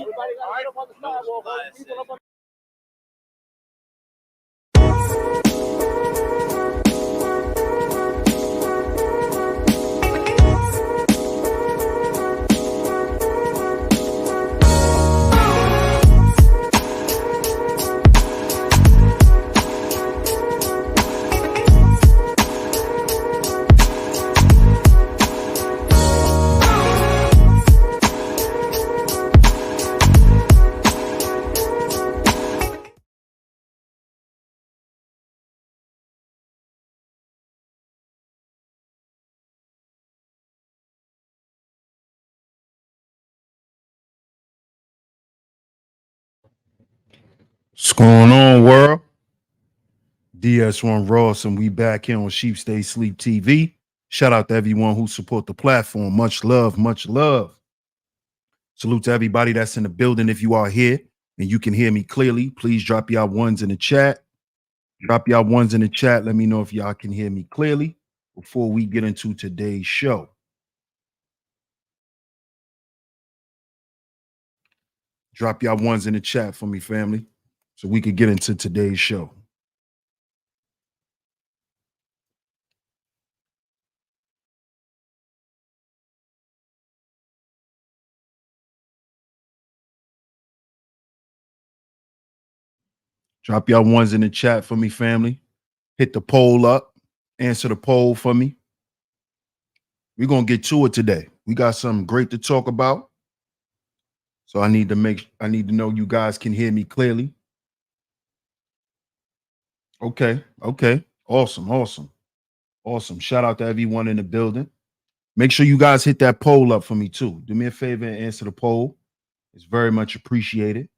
Everybody got to get up on the sidewalk. People up on What's going on, world? DS1 Ross, and we back here on SHEEPSTAYSLEEPTV. Shout out to everyone who support the platform. Much love, much love. Salute to everybody that's in the building. If you are here and you can hear me clearly, please drop y'all ones in the chat. Drop y'all ones in the chat. Let me know if y'all can hear me clearly before we get into today's show. Drop y'all ones in the chat for me, family, so we could get into today's show. Drop y'all ones in the chat for me, family. Hit the poll up. Answer the poll for me. We're going to get to it today. We got something great to talk about. So I need to know you guys can hear me clearly. Okay. Awesome. Shout out to everyone in the building. Make sure you guys hit that poll up for me too. Do me a favor and answer the poll. It's very much appreciated.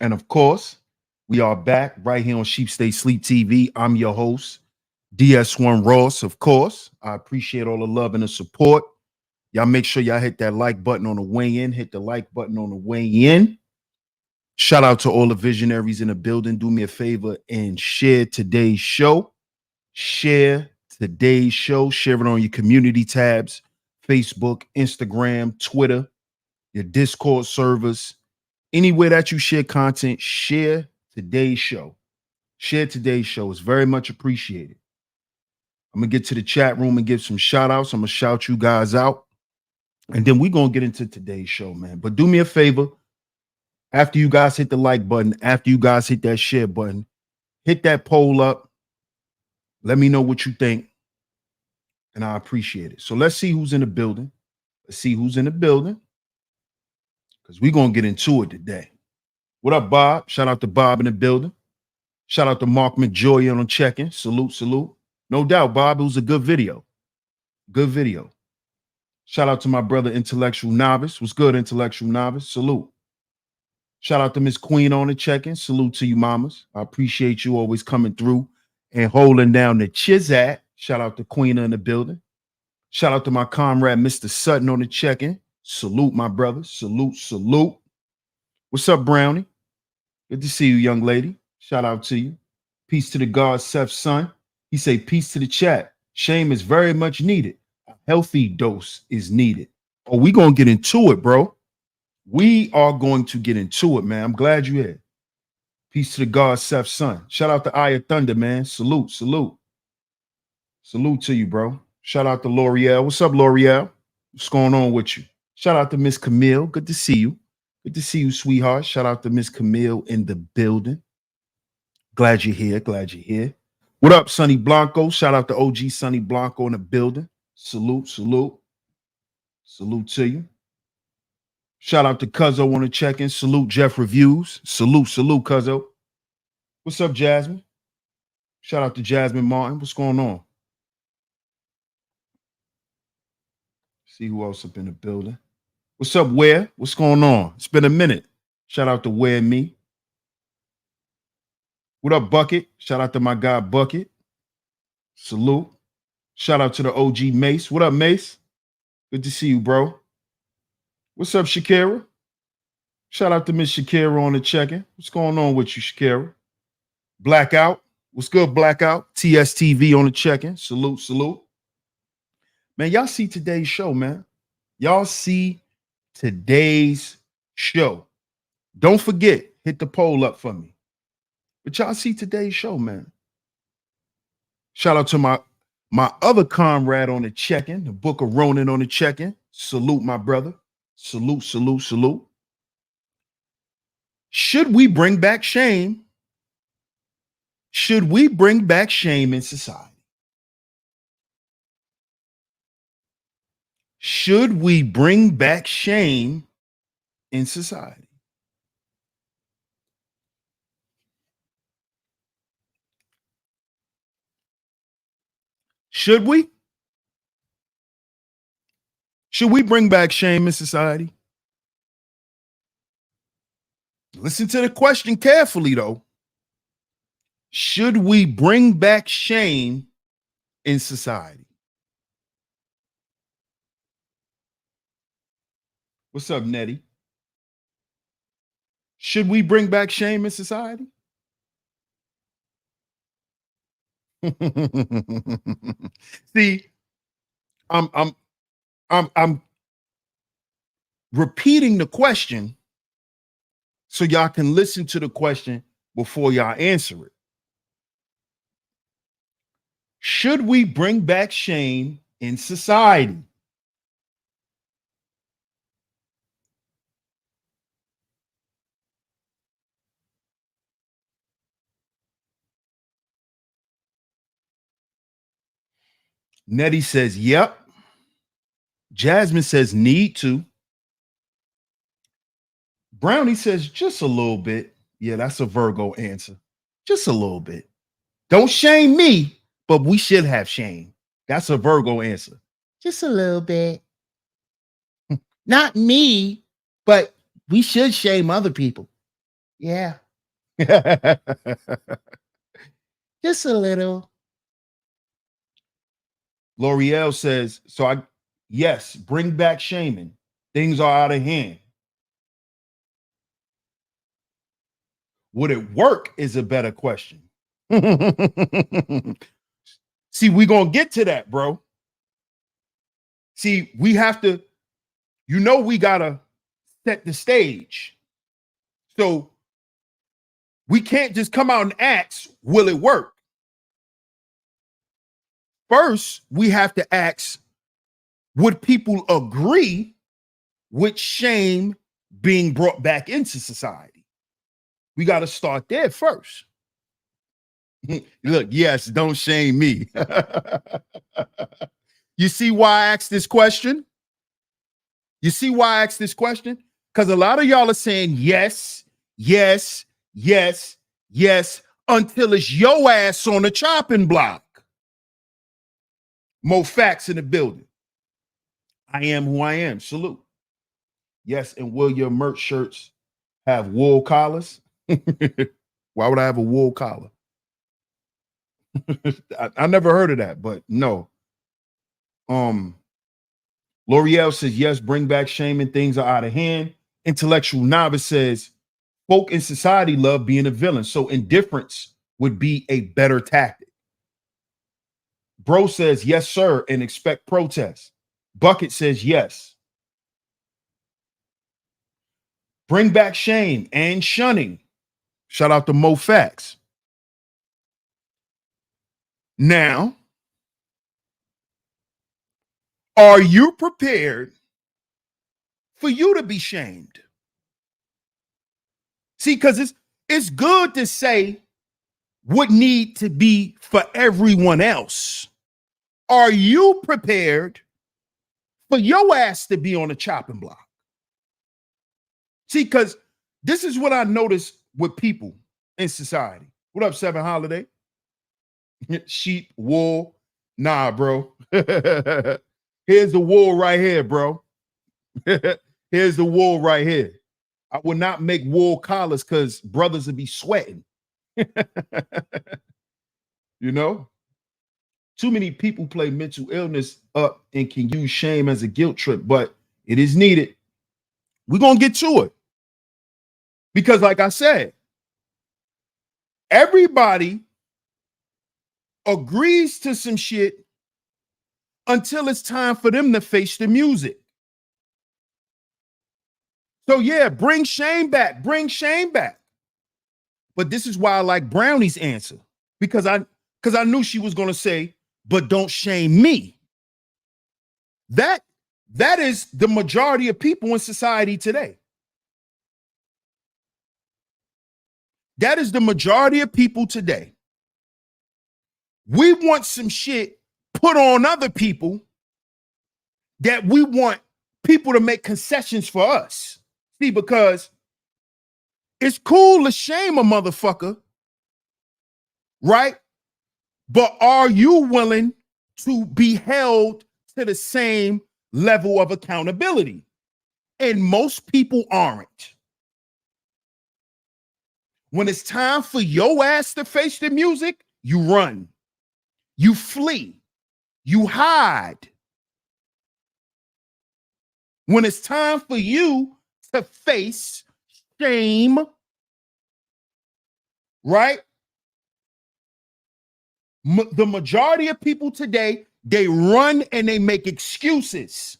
And of course, we are back right here on SHEEPSTAYSLEEPTV. I'm your host, DS1 Ross, of course. I appreciate all the love and the support. Y'all make sure y'all hit that like button on the way in. Hit the like button on the way in. Shout out to all the visionaries in the building. Do me a favor and share today's show. Share today's show. Share it on your community tabs, Facebook, Instagram, Twitter, your Discord servers. Anywhere that you share content, share today's show. Share today's show. It's very much appreciated. I'm going to get to the chat room and give some shout outs. I'm going to shout you guys out. And then we're going to get into today's show, man. But do me a favor. After you guys hit the like button, after you guys hit that share button, hit that poll up. Let me know what you think. And I appreciate it. So let's see who's in the building. Let's see who's in the building. Because we're going to get into it today. What up, Bob? Shout out to Bob in the building. Shout out to Mark McJoy on checking. Salute. No doubt, Bob. It was a good video. Good video. Shout out to my brother, Intellectual Novice. What's good, Intellectual Novice? Salute. Shout out to Miss Queen on the check-in. Salute to you, mamas. I appreciate you always coming through and holding down the Chizat. Shout out to Queen in the building. Shout out to my comrade, Mr. Sutton on the check-in. Salute, my brother. Salute. What's up, Brownie? Good to see you, young lady. Shout out to you. Peace to the God, Seth's son. He say, peace to the chat. Shame is very much needed. A healthy dose is needed. Oh, we going to get into it, bro. We are going to get into it, man. I'm glad you're here. Peace to the God, Seth's son. Shout out to Eye of Thunder, man. Salute. Salute to you, bro. Shout out to L'Oreal. What's up, L'Oreal? What's going on with you? Shout out to Miss Camille. Good to see you. Good to see you, sweetheart. Shout out to Miss Camille in the building. Glad you're here. What up, Sonny Blanco? Shout out to OG Sonny Blanco in the building. Salute to you. Shout out to Cuzzo on the check-in. Salute Jeff Reviews. Salute, Cuzzo. What's up, Jasmine? Shout out to Jasmine Martin. What's going on? See who else up in the building. What's up, Where? What's going on? It's been a minute. Shout out to Where Me. What up, Bucket? Shout out to my guy, Bucket. Salute. Shout out to the OG Mace. What up, Mace? Good to see you, bro. What's up, Shakira? Shout out to Miss Shakira on the check-in. What's going on with you, Shakira? Blackout. What's good, Blackout? TSTV on the check-in. Salute. Man, y'all see today's show, man. Y'all see today's show. Don't forget, hit the poll up for me. But y'all see today's show, man. Shout out to my other comrade on the check-in, the Book of Ronan on the check-in. Salute, my brother. Salute, salute, salute. Should we bring back shame? Should we bring back shame in society? Should we bring back shame in society? Should we? Should we bring back shame in society? Listen to the question carefully, though. Should we bring back shame in society? What's up, Nettie? Should we bring back shame in society? See, I'm repeating the question so y'all can listen to the question before y'all answer it. Should we bring back shame in society? Nettie says, yep. Jasmine says, need to. Brownie says, just a little bit. Yeah, that's a Virgo answer. Just a little bit. Don't shame me, but we should have shame. That's a Virgo answer. Just a little bit. Not me, but we should shame other people. Yeah. Just a little. L'Oreal says, yes, bring back shaming. Things are out of hand. Would it work is a better question. See, we're going to get to that, bro. See, we have to, we got to set the stage. So we can't just come out and ask, will it work? First, we have to ask, would people agree with shame being brought back into society? We got to start there first. Look, yes, don't shame me. You see why I asked this question? You see why I asked this question? Because a lot of y'all are saying yes, yes, yes, yes, until it's your ass on the chopping block. More facts in the building. I am who I am. Salute. Yes, and will your merch shirts have wool collars? Why would I have a wool collar? I never heard of that, but no. L'Oreal says, yes, bring back shame and things are out of hand. Intellectual Novice says, folk in society love being a villain, so indifference would be a better tactic. Bro says, yes, sir, and expect protest. Bucket says, yes. Bring back shame and shunning. Shout out to Mo Facts. Now, are you prepared for you to be shamed? See, because it's good to say what need to be for everyone else. Are you prepared for your ass to be on the chopping block? See, because this is what I notice with people in society. What up, Seven Holiday? Sheep, wool. Nah, bro. Here's the wool right here, bro. Here's the wool right here. I would not make wool collars because brothers would be sweating. You know? Too many people play mental illness up and can use shame as a guilt trip, but it is needed. We're going to get to it. Because like I said, everybody agrees to some shit until it's time for them to face the music. So yeah, bring shame back. Bring shame back. But this is why I like Brownie's answer. Because I knew she was gonna say, but don't shame me. That is the majority of people in society today. That is the majority of people today. We want some shit put on other people that we want people to make concessions for us. See, because it's cool to shame a motherfucker, right? But are you willing to be held to the same level of accountability? And most people aren't. When it's time for your ass to face the music, you run, you flee, you hide. When it's time for you to face shame, right? The majority of people today, they run and they make excuses.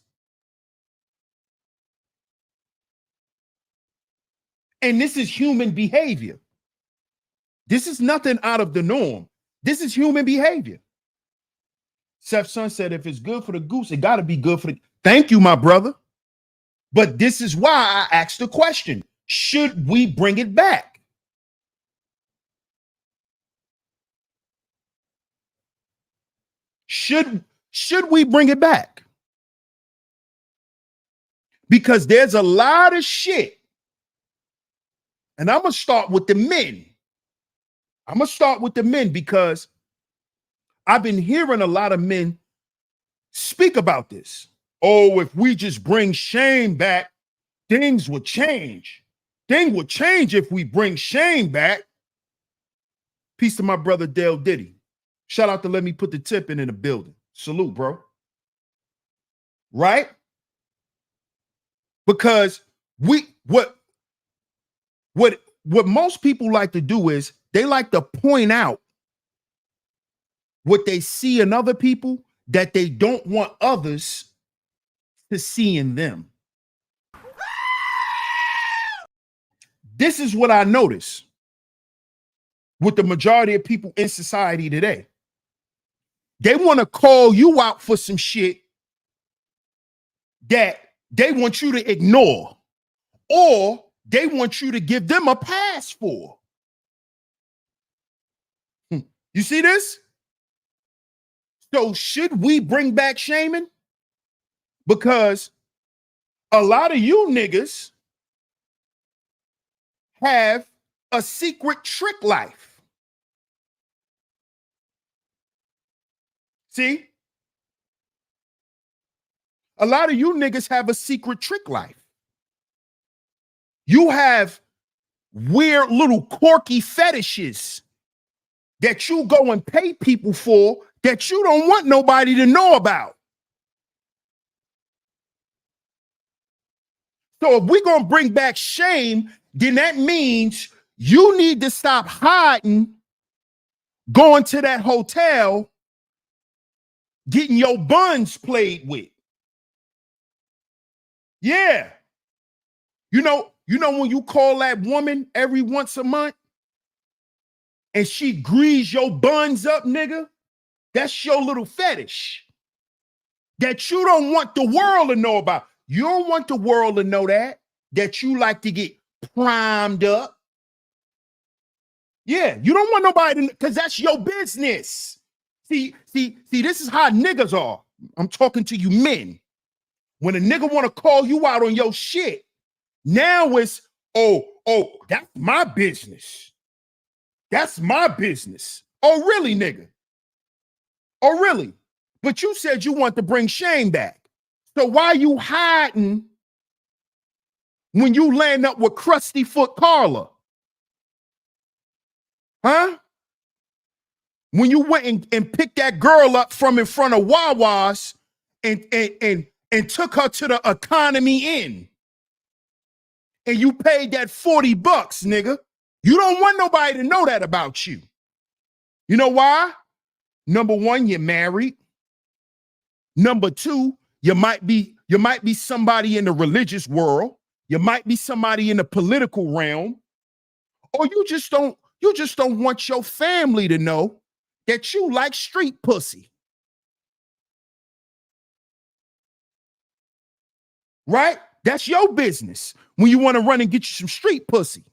And this is human behavior. This is nothing out of the norm. This is human behavior. Seth's son said, if it's good for the goose, it got to be good for the... Thank you, my brother. But this is why I asked the question, should we bring it back? Should we bring it back? Because there's a lot of shit. And I'm going to start with the men. I'm going to start with the men because I've been hearing a lot of men speak about this. Oh, if we just bring shame back, things would change. Things would change if we bring shame back. Peace to my brother Dale Diddy. Shout out to Let Me Put the Tip in the building. Salute, bro. Right? Because what most people like to do is they like to point out what they see in other people that they don't want others to see in them. This is what I notice with the majority of people in society today. They want to call you out for some shit that they want you to ignore, or they want you to give them a pass for. You see this? So should we bring back shaming? Because a lot of you niggas have a secret trick life. See? A lot of you niggas have a secret trick life. You have weird little quirky fetishes that you go and pay people for that you don't want nobody to know about. So if we're going to bring back shame, then that means you need to stop hiding, going to that hotel, getting your buns played with. Yeah. You know when you call that woman every once a month and she grease your buns up, nigga, that's your little fetish that you don't want the world to know about. You don't want the world to know that you like to get primed up. Yeah, you don't want nobody to, because that's your business. See, this is how niggas are. I'm talking to you men. When a nigga want to call you out on your shit, now it's, oh, that's my business. That's my business. Oh, really, nigga? Oh, really? But you said you want to bring shame back. So why you hiding when you land up with Crusty Foot Carla? Huh? When you went and picked that girl up from in front of Wawa's and took her to the Economy Inn and you paid that $40, nigga. You don't want nobody to know that about you. You know why? Number one, you're married. Number two, you might be somebody in the religious world. You might be somebody in the political realm, or you just don't want your family to know that you like street pussy. Right? That's your business. When you want to run and get you some street pussy.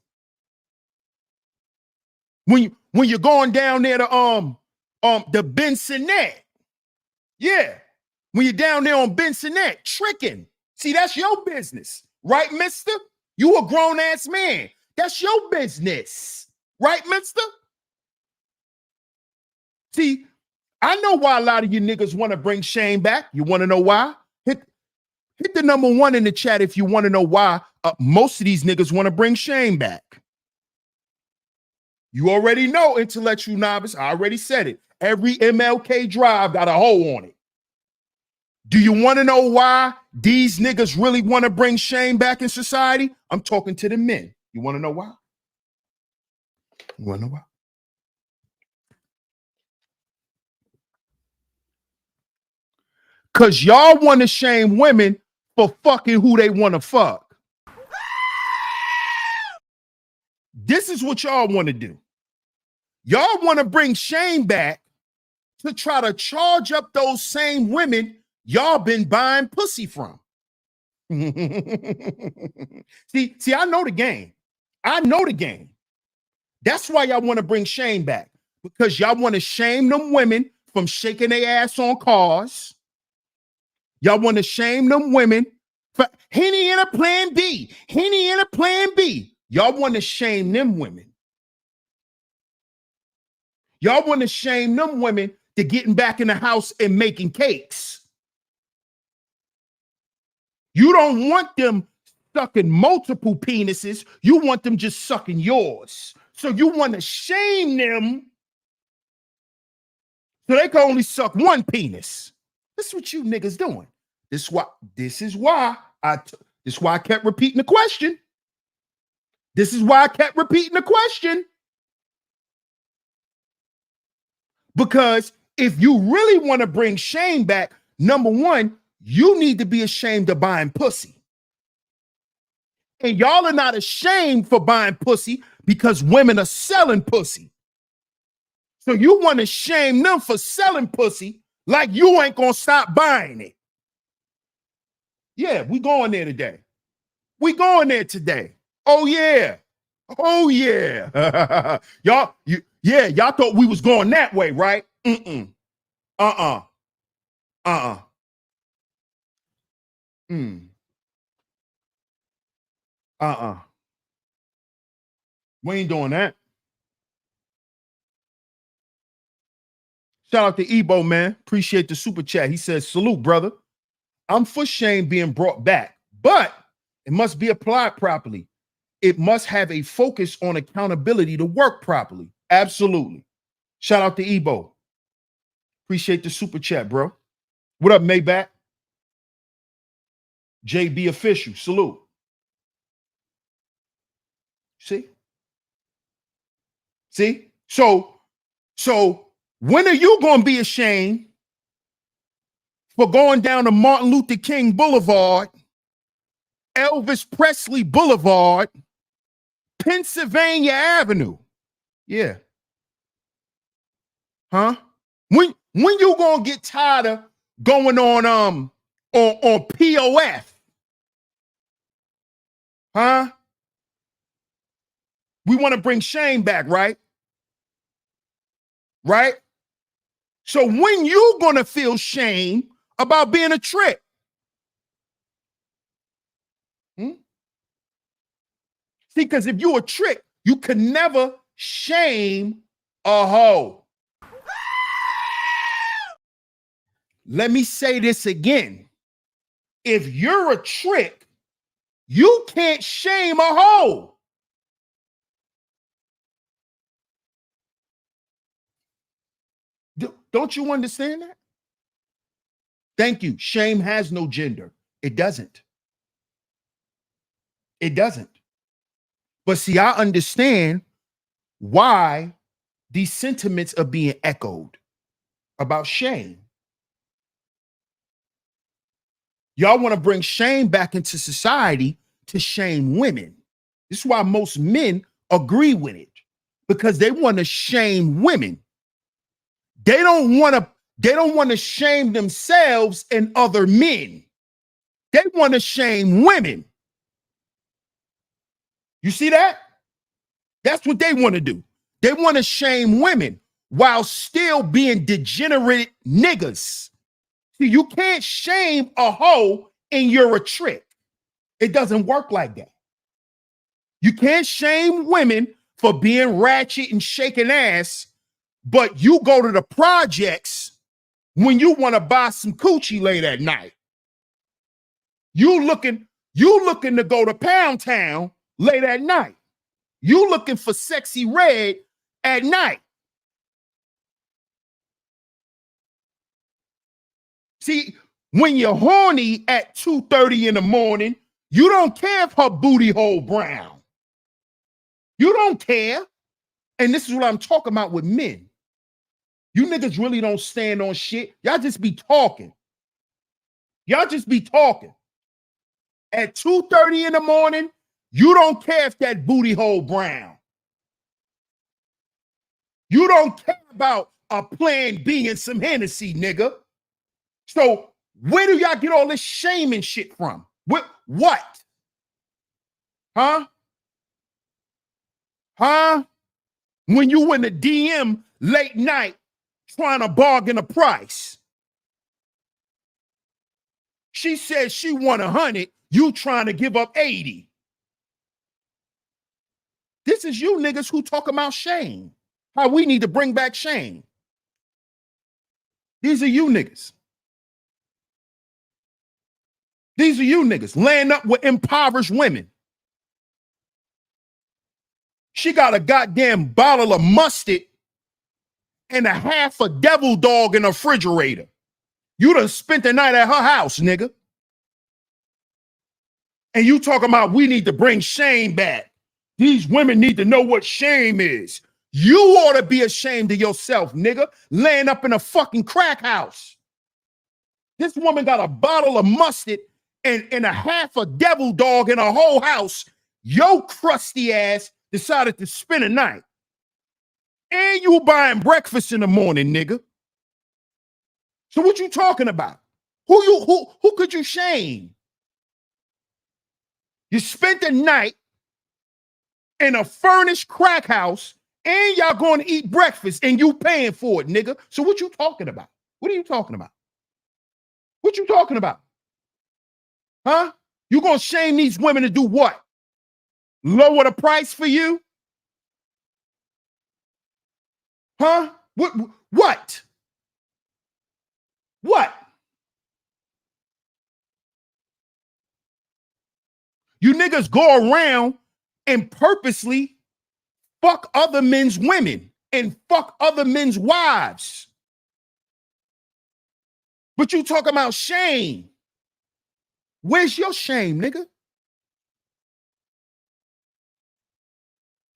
When you're going down there to the Bensonette. Yeah. When you're down there on Bensonette tricking. See, that's your business. Right, mister? You a grown-ass man. That's your business. Right, mister? See, I know why a lot of you niggas want to bring Shane back. You want to know why? Hit the number 1 in the chat if you want to know why most of these niggas want to bring Shane back. You already know, intellectual novice. I already said it. Every MLK drive got a hole on it. Do you want to know why these niggas really want to bring Shane back in society? I'm talking to the men. You want to know why? You want to know why? Because y'all want to shame women for fucking who they want to fuck. This is what y'all want to do. Y'all want to bring Shane back to try to charge up those same women y'all been buying pussy from. See, I know the game. I know the game. That's why y'all want to bring Shane back, because y'all want to shame them women from shaking their ass on cars. Y'all want to shame them women for Henny in a plan B. Henny in a plan B. Y'all want to shame them women. Y'all want to shame them women to getting back in the house and making cakes. You don't want them sucking multiple penises. You want them just sucking yours. So you want to shame them so they can only suck one penis. This is what you niggas doing. This is why I kept repeating the question. This is why I kept repeating the question. Because if you really want to bring Shane back, number 1, you need to be ashamed of buying pussy. And y'all are not ashamed for buying pussy because women are selling pussy. So you want to shame them for selling pussy like you ain't going to stop buying it. Yeah, we going there today. We going there today. Oh, yeah. Oh, yeah. Y'all thought we was going that way, right? Mm-mm. Uh-uh. Uh-uh. Uh-uh. We ain't doing that. Shout out to Ebo, man. Appreciate the super chat. He says, salute, brother. I'm for Shane being brought back, but it must be applied properly. It must have a focus on accountability to work properly. Absolutely. Shout out to Ebo. Appreciate the super chat, bro. What up, Maybach? JB official. Salute. See? So when are you going to be ashamed for going down to Martin Luther King Boulevard, Elvis Presley Boulevard, Pennsylvania Avenue? Yeah. Huh? When you gonna get tired of going on POF? Huh? We want to bring Shane back, right? Right? So when you gonna feel shame about being a trick? See, because if you a trick, you can never shame a hoe. Let me say this again. If you're a trick, you can't shame a hoe. Don't you understand that? Thank you. Shame has no gender. It doesn't. It doesn't. But see, I understand why these sentiments are being echoed about shame. Y'all want to bring shame back into society to shame women. This is why most men agree with it, because they want to shame women. They don't want to shame themselves and other men. They want to shame women. You see that? That's what they want to do. They want to shame women while still being degenerate niggas. See, you can't shame a hoe and you're a trick. It doesn't work like that. You can't shame women for being ratchet and shaking ass, but you go to the projects when you want to buy some coochie late at night. You looking to go to Pound Town late at night. You looking for sexy red at night. See, when you're horny at 2:30 in the morning, you don't care if her booty hole brown. You don't care. And this is what I'm talking about with men. You niggas really don't stand on shit. Y'all just be talking. Y'all just be talking. At 2:30 in the morning, you don't care if that booty hole brown. You don't care about a plan B and some Hennessy, nigga. So where do y'all get all this shaming shit from? What? Huh? Huh? When you in the DM late night trying to bargain a price. She says she want 100, you trying to give up 80. This is you niggas who talk about shame. How we need to bring back shame. These are you niggas. These are you niggas laying up with impoverished women. She got a goddamn bottle of mustard and a half a devil dog in the refrigerator. You done spent the night at her house, nigga. And you talking about we need to bring shame back. These women need to know what shame is. You ought to be ashamed of yourself, nigga, laying up in a fucking crack house. This woman got a bottle of mustard and a half a devil dog in a whole house. Yo crusty ass decided to spend a night. And you buying breakfast in the morning, nigga. So what you talking about? Who could you shame? You spent the night in a furnished crack house and y'all going to eat breakfast and you paying for it, nigga. So what you talking about? What are you talking about? What you talking about? Huh? You gonna shame these women to do what? Lower the price for you? Huh? What? What? You niggas go around and purposely fuck other men's women and fuck other men's wives. But you talking about shame. Where's your shame, nigga?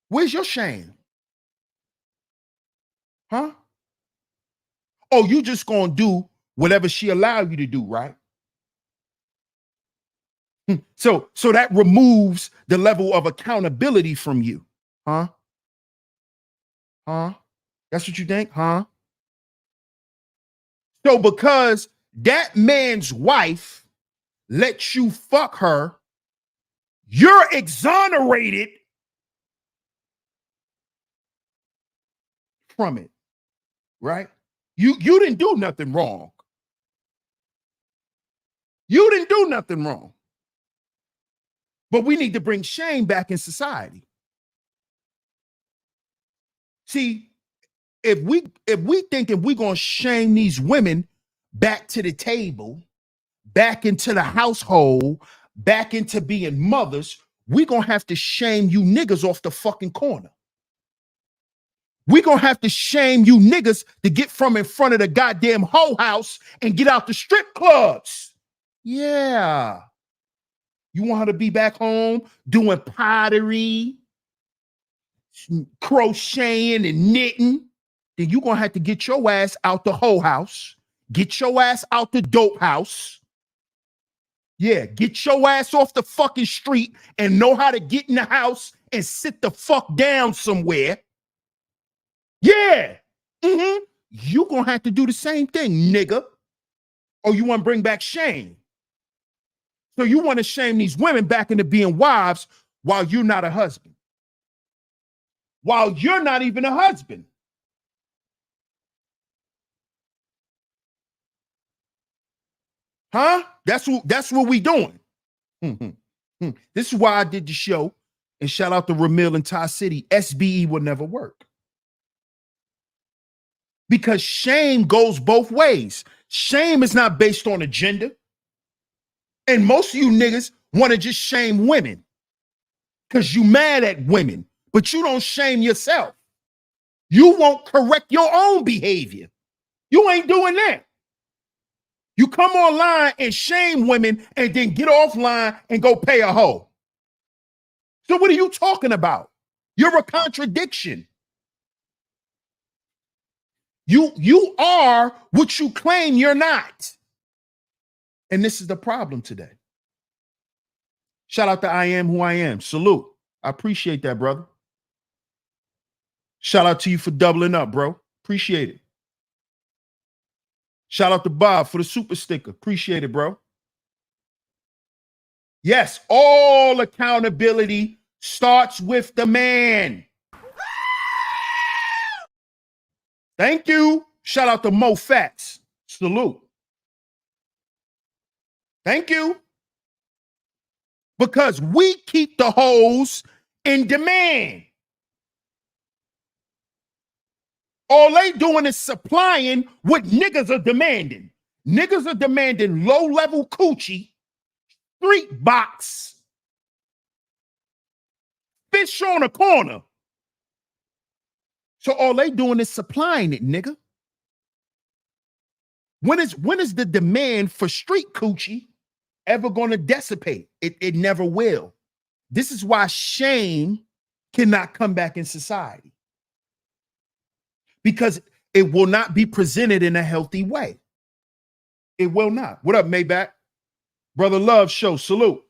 Where's your shame? Huh? Oh, you just gonna do whatever she allowed you to do, right? So that removes the level of accountability from you. Huh? Huh? That's what you think? Huh? So because that man's wife lets you fuck her, you're exonerated from it, right? You didn't do nothing wrong. You didn't do nothing wrong. But we need to bring shame back in society. See, if we thinking we're gonna shame these women back to the table, back into the household, back into being mothers, we're gonna have to shame you niggas off the fucking corner. We're gonna have to shame you niggas to get from in front of the goddamn hoe house and get out the strip clubs. Yeah. You want her to be back home doing pottery, crocheting and knitting, then you're going to have to get your ass out the hoe house, get your ass out the dope house. Yeah, get your ass off the fucking street and know how to get in the house and sit the fuck down somewhere. Yeah. Mm-hmm. You gonna have to do the same thing, nigga. Or you want to bring back shame. So you want to shame these women back into being wives while you're not a husband. While you're not even a husband. Huh? That's what we doing. This is why I did the show. And shout out to Ramil and Ty City. SBE will never work. Because shame goes both ways. Shame is not based on a gender. And most of you niggas want to just shame women because you mad at women, but you don't shame yourself. You won't correct your own behavior. You ain't doing that. You come online and shame women and then get offline and go pay a hoe. So what are you talking about? You're a contradiction. You are what you claim you're not. And this is the problem today. Shout out to I Am Who I Am. Salute. I appreciate that, brother. Shout out to you for doubling up, bro. Appreciate it. Shout out to Bob for the super sticker. Appreciate it, bro. Yes, all accountability starts with the man. Thank you. Shout out to Mo Fats. Salute. Thank you. Because we keep the hoes in demand. All they doing is supplying what niggas are demanding. Niggas are demanding low-level coochie, street box, fish on a corner. So all they doing is supplying it, nigga. When is the demand for street coochie ever going to dissipate? It never will. This is why shame cannot come back in society. Because it will not be presented in a healthy way. It will not. What up, Maybach? Brother Love Show, salute.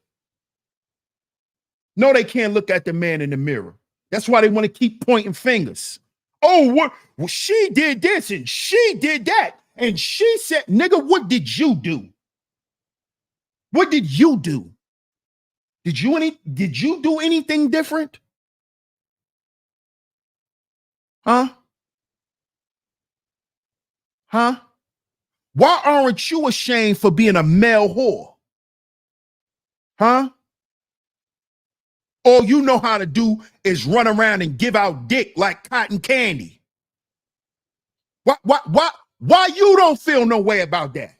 No, they can't look at the man in the mirror. That's why they want to keep pointing fingers. Oh, what? Well, she did this and she did that. And she said, nigga, what did you do? What did you do? Did you do anything different? Huh? Huh? Why aren't you ashamed for being a male whore? Huh? All you know how to do is run around and give out dick like cotton candy. Why you don't feel no way about that?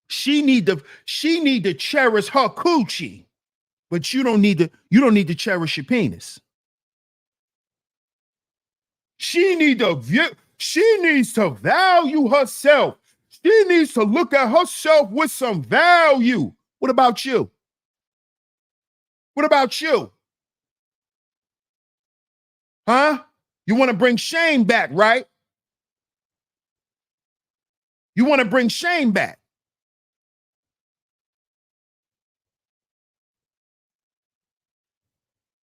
She need to cherish her coochie, but you don't need to cherish your penis. She needs to value herself. She needs to look at herself with some value. What about you? What about you? Huh? You want to bring shame back, right? You want to bring shame back.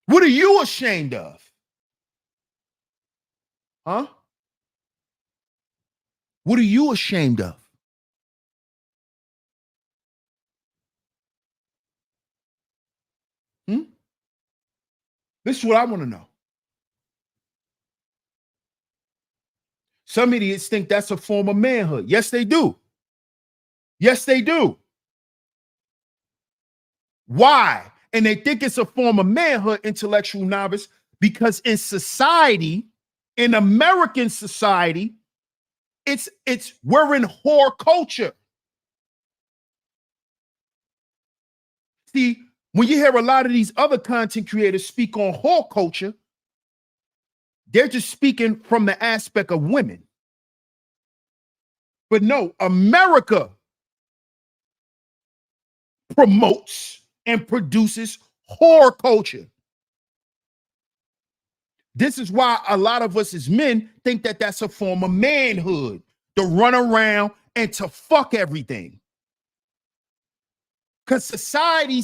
What are you ashamed of? Huh? What are you ashamed of? This is what I want to know. Some idiots think that's a form of manhood. Yes, they do. Yes, they do. Why? And they think it's a form of manhood, intellectual novice, because in society, in American society, we're in whore culture. See, when you hear a lot of these other content creators speak on whore culture, they're just speaking from the aspect of women. But no, America promotes and produces whore culture. This is why a lot of us as men think that that's a form of manhood. to run around and to fuck everything. Because society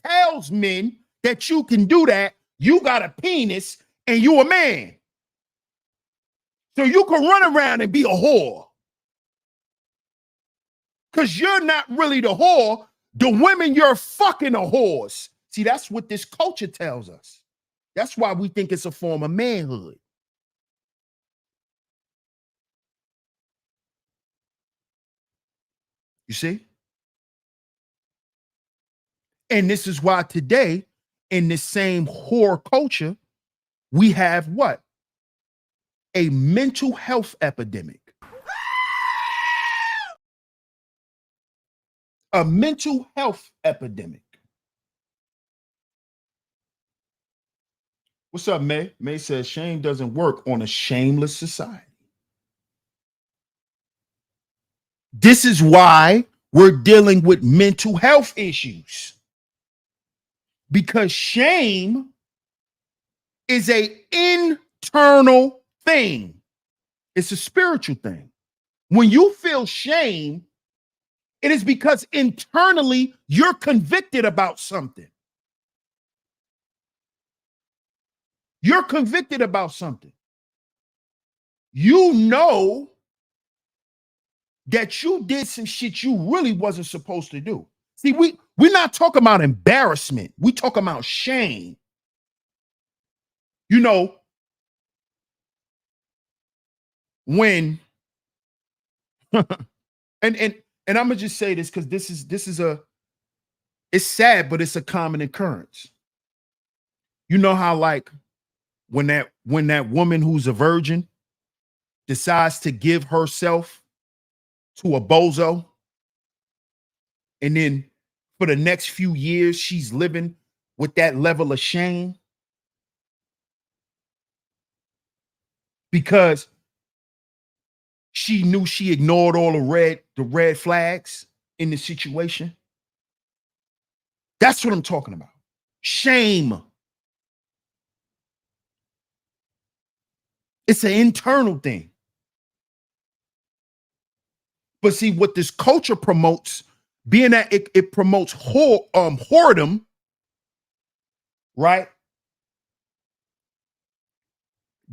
tells men that you can do that. You got a penis and you a man. So you can run around and be a whore. Because you're not really the whore. The women you're fucking are whores. See, that's what this culture tells us. That's why we think it's a form of manhood. You see? And this is why today, in this same whore culture, we have what? A mental health epidemic. A mental health epidemic. What's up, May? May says shame doesn't work on a shameless society. This is why we're dealing with mental health issues. Because shame is an internal thing. It's a spiritual thing. When you feel shame, it is because internally you're convicted about something. You're convicted about something. You know that you did some shit you really wasn't supposed to do. See, we're not talking about embarrassment. We talking about shame. You know, when and I'm gonna just say this because this is it's sad, but it's a common occurrence. You know how like when that woman who's a virgin decides to give herself to a bozo, and then for the next few years she's living with that level of shame because she knew she ignored all the red flags in the situation. That's what I'm talking about. Shame. It's an internal thing. But see, what this culture promotes, being that it promotes whoredom, right?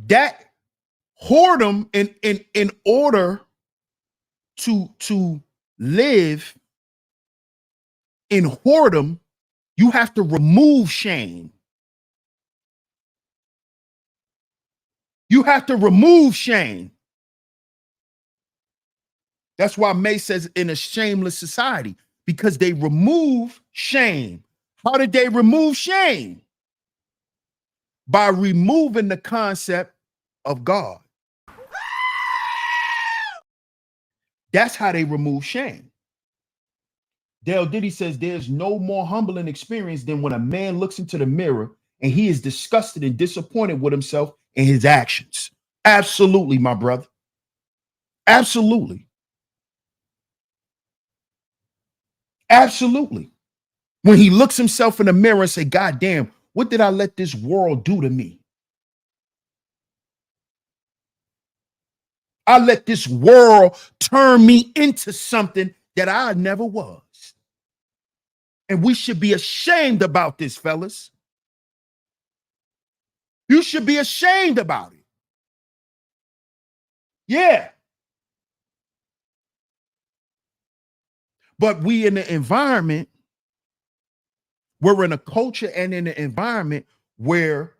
That whoredom in order to live in whoredom, you have to remove shame. You have to remove shame. That's why May says in a shameless society, because they remove shame. How did they remove shame? By removing the concept of God. That's how they remove shame. Dale Diddy says there's no more humbling experience than when a man looks into the mirror and he is disgusted and disappointed with himself and his actions. Absolutely, my brother. Absolutely. Absolutely. When he looks himself in the mirror and say, God damn, what did I let this world do to me? I let this world turn me into something that I never was. And we should be ashamed about this, fellas. You should be ashamed about it. Yeah. But we in the environment, we're in a culture and in an environment where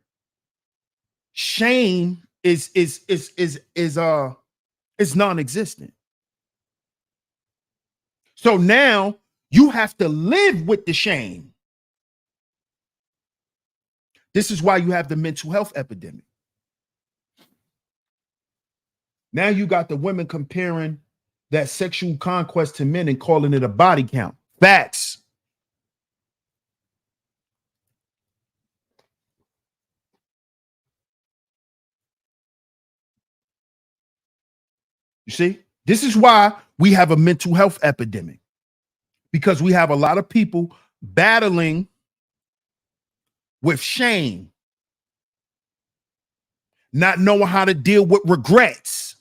shame is non-existent. So now you have to live with the shame. This is why you have the mental health epidemic. Now you got the women comparing that sexual conquest to men and calling it a body count. Facts. You see, this is why we have a mental health epidemic, because we have a lot of people battling with shame, not knowing how to deal with regrets.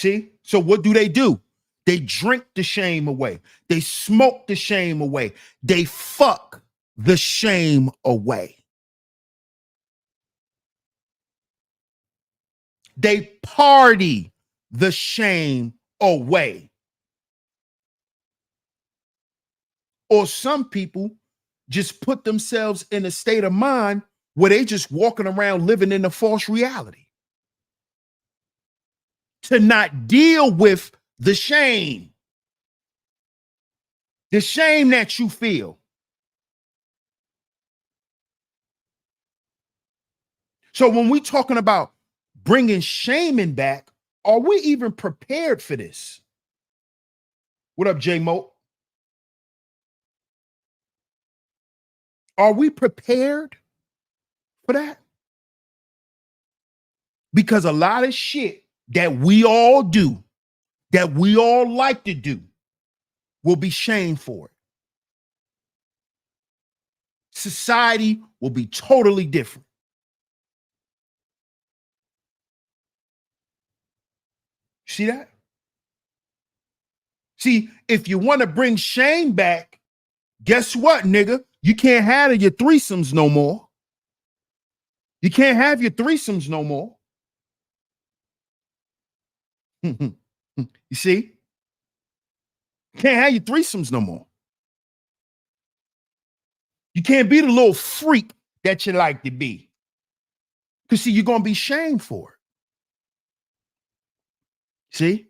See? So what do? They drink the shame away. They smoke the shame away. They fuck the shame away. They party the shame away. Or some people just put themselves in a state of mind where they just walking around living in a false reality to not deal with the shame that you feel. So when we're talking about bringing shaming back, are we even prepared for this? What up, J-Mo? Are we prepared for that? Because a lot of shit that we all do, that we all like to do, will be shamed for it. Society will be totally different. See that? See, if you want to bring shame back, guess what, nigga? You can't have your threesomes no more. You can't have your threesomes no more. You see? Can't have your threesomes no more. You can't be the little freak that you like to be. Because, see, you're going to be shamed for it. See?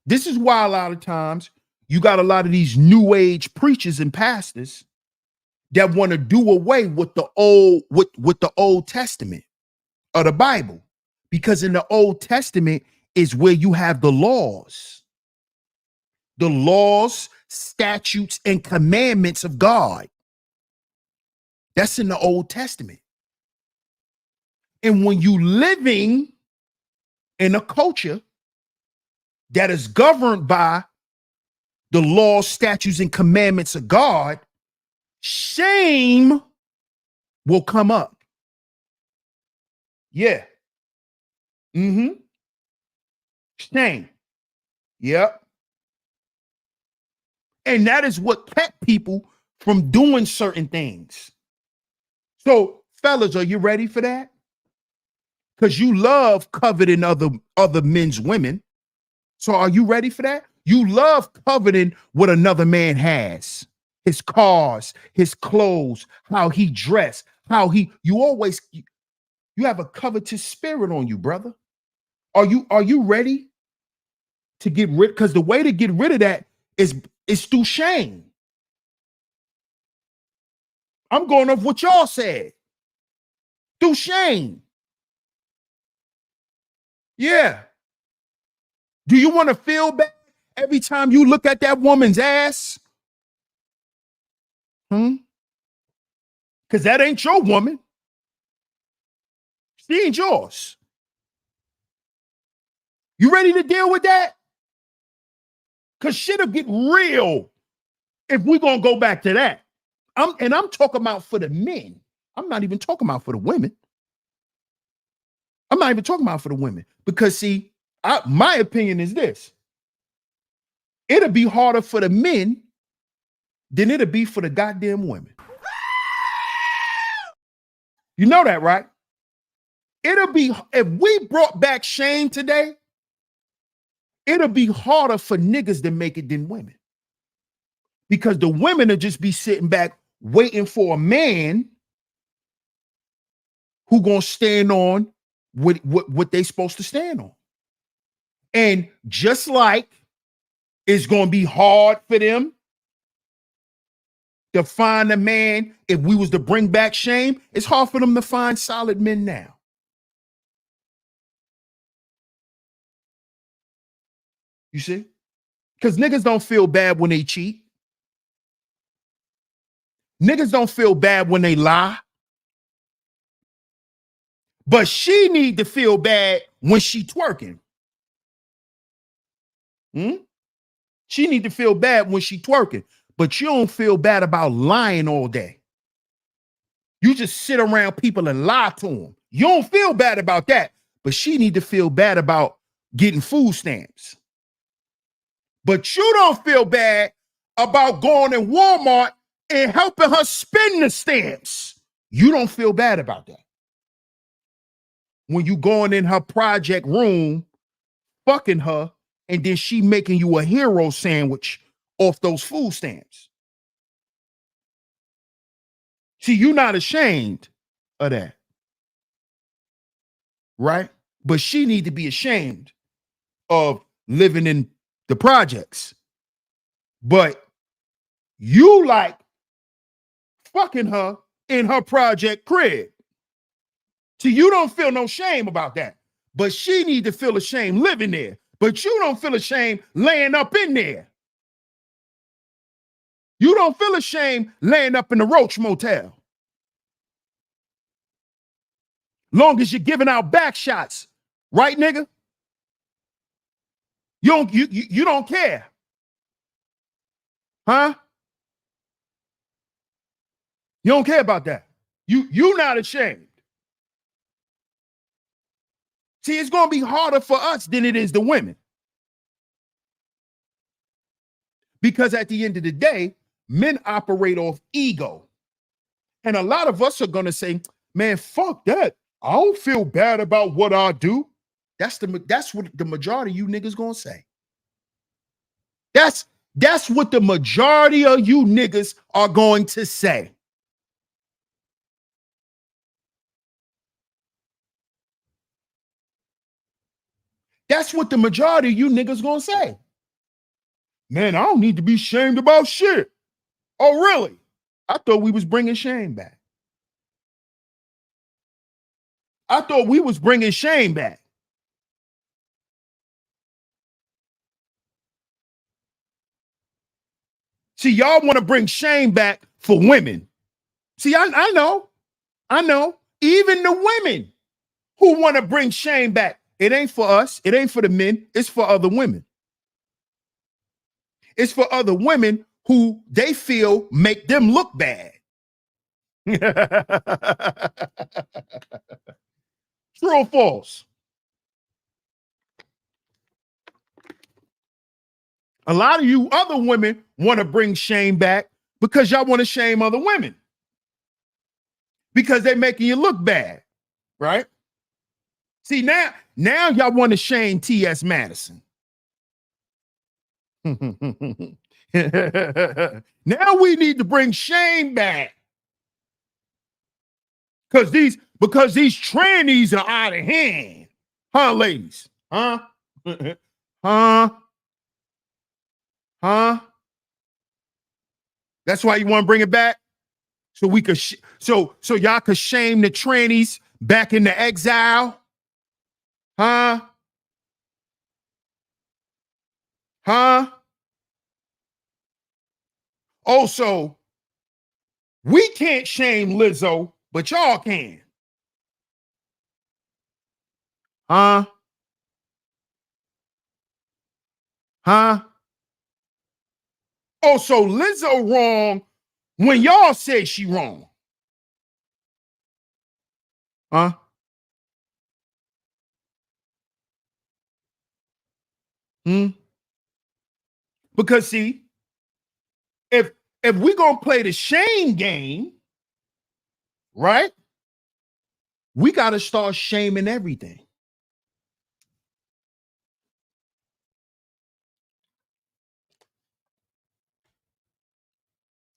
This is why a lot of times you got a lot of these new age preachers and pastors that want to do away with the Old Testament of the Bible. Because in the Old Testament is where you have the laws, statutes, and commandments of God. That's in the Old Testament. And when you living in a culture that is governed by the laws, statutes, and commandments of God, shame will come up. Yeah. Shame. Yep. And that is what kept people from doing certain things. So, fellas, are you ready for that? Because you love coveting other men's women. So are you ready for that? You love coveting what another man has. His cars, his clothes, how he dressed, you have a covetous spirit on you, brother. Are you ready to get rid? Because the way to get rid of that is through shame. I'm going off what y'all said. Through shame. Yeah. Do you want to feel bad every time you look at that woman's ass? Because that ain't your woman. She ain't yours. You ready to deal with that? Because shit'll get real if we're going to go back to that. I'm talking about for the men. I'm not even talking about for the women. I'm not even talking about for the women. Because, see, my opinion is this. It'll be harder for the men than it'll be for the goddamn women. You know that, right? It'll be, if we brought back shame today, it'll be harder for niggas to make it than women. Because the women will just be sitting back waiting for a man who gonna stand on what they supposed to stand on. And just like it's gonna be hard for them to find a man if we was to bring back shame, it's hard for them to find solid men now. You see? Because niggas don't feel bad when they cheat. Niggas don't feel bad when they lie. But she need to feel bad when she twerking. She need to feel bad when she twerking. But you don't feel bad about lying all day. You just sit around people and lie to them. You don't feel bad about that. But she need to feel bad about getting food stamps. But you don't feel bad about going in Walmart and helping her spend the stamps. You don't feel bad about that. When you going in her project room, fucking her, and then she making you a hero sandwich off those food stamps. See, you're not ashamed of that. Right? But she need to be ashamed of living in the projects. But you like fucking her in her project crib. See, you don't feel no shame about that. But she need to feel ashamed living there. But you don't feel ashamed laying up in there. You don't feel ashamed laying up in the Roach Motel. Long as you're giving out back shots. Right, nigga? You don't care. Huh? You don't care about that. You not ashamed. See, it's going to be harder for us than it is the women. Because at the end of the day, men operate off ego. And a lot of us are going to say, man, fuck that. I don't feel bad about what I do. That's what the majority of you niggas going to say. That's what the majority of you niggas are going to say. That's what the majority of you niggas gonna say. Man, I don't need to be shamed about shit. Oh, really? I thought we was bringing shame back. I thought we was bringing shame back. See, y'all want to bring shame back for women. See, I know. Even the women who want to bring shame back, it ain't for us. It ain't for the men. It's for other women. It's for other women who they feel make them look bad. True or false? A lot of you other women want to bring shame back because y'all want to shame other women. Because they're making you look bad, right? See, now y'all want to shame T.S. Madison. Now we need to bring shame back. Because these trannies are out of hand. Huh, ladies? Huh? Huh? That's why you want to bring it back? So we could so y'all could shame the trannies back into exile? Huh? Also, we can't shame Lizzo, but y'all can. Huh? Oh, so Lizzo wrong when y'all say she wrong. Huh? Because see, if we're gonna play the shame game, right? We gotta start shaming everything.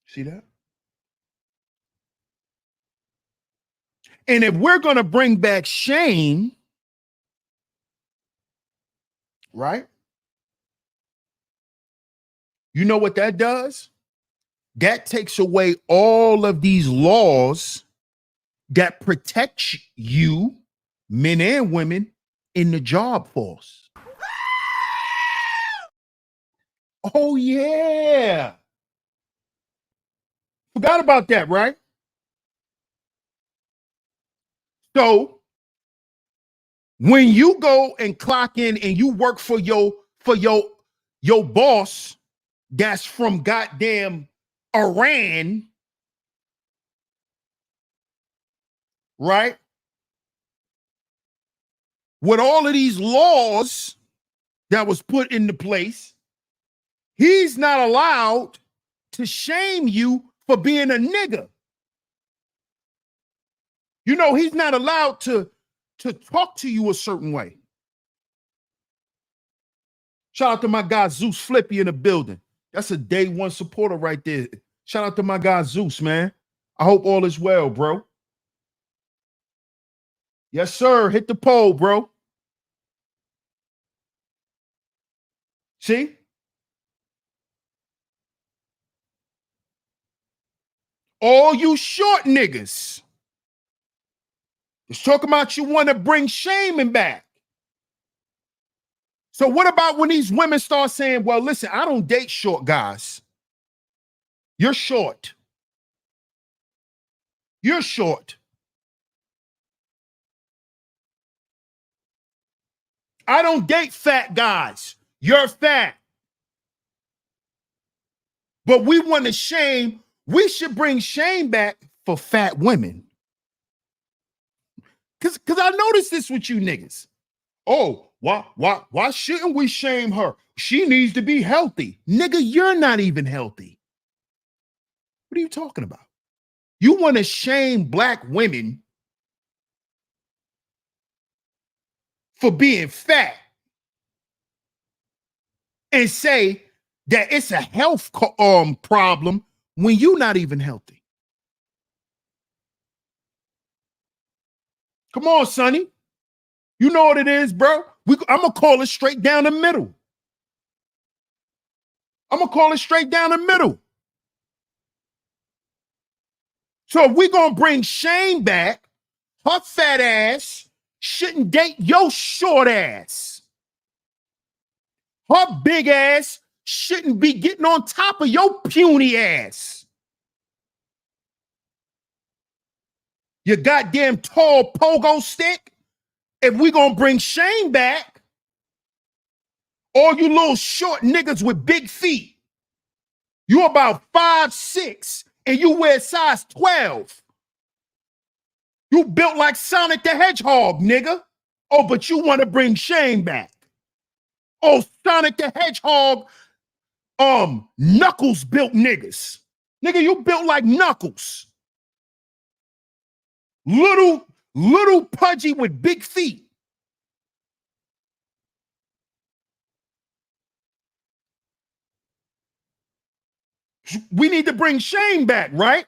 See that? And if we're gonna bring back shame, right? You know what that does? That takes away all of these laws that protect you, men and women, in the job force. Oh, yeah. Forgot about that, right? So when you go and clock in and you work for your boss that's from goddamn Iran, right? With all of these laws, that was put into place. He's not allowed to shame you for being a nigga. You know, he's not allowed to talk to you a certain way. Shout out to my guy Zeus Flippy in the building. That's a day one supporter right there. Shout out to my guy Zeus, man. I hope all is well, bro. Yes, sir. Hit the poll, bro. See? All you short niggas. It's talking about you want to bring shaming back. So what about when these women start saying, well, listen, I don't date short guys. You're short. You're short. I don't date fat guys. You're fat. But we want to shame. We should bring shame back for fat women. Cause I noticed this with you niggas. Oh, why shouldn't we shame her? She needs to be healthy. Nigga, you're not even healthy. What are you talking about? You want to shame black women for being fat and say that it's a health problem when you're not even healthy. Come on, Sonny. You know what it is, bro. I'm going to call it straight down the middle. I'm going to call it straight down the middle. So if we're going to bring Shane back, her fat ass shouldn't date your short ass. Her big ass shouldn't be getting on top of your puny ass. Your goddamn tall pogo stick. If we gonna bring Shane back, all you little short niggas with big feet, you about 5'6" and you wear size 12. You built like Sonic the Hedgehog, nigga. Oh, but you want to bring Shane back. Oh, Sonic the Hedgehog, Knuckles built niggas. Nigga, you built like Knuckles. Little pudgy with big feet. We need to bring Shane back, right?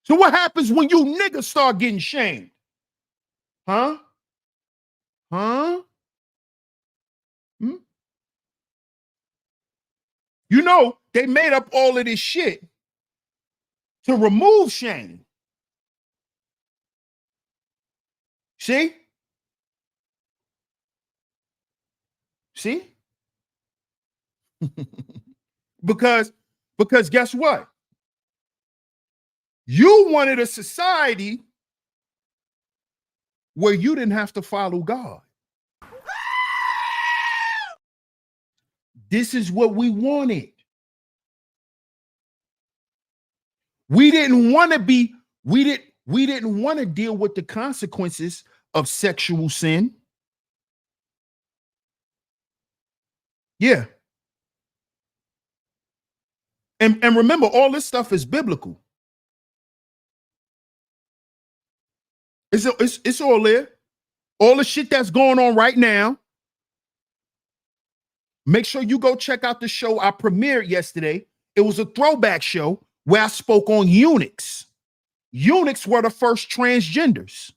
So what happens when you niggas start getting shamed? Huh? Huh? Hmm? You know, they made up all of this shit to remove shame. See? See? because guess what? You wanted a society where you didn't have to follow God. This is what we wanted. We didn't want to be, we didn't want to deal with the consequences of sexual sin. Yeah. And remember, all this stuff is biblical. It's all there. All the shit that's going on right now. Make sure you go check out the show I premiered yesterday. It was a throwback show where I spoke on eunuchs. Eunuchs were the first transgenders.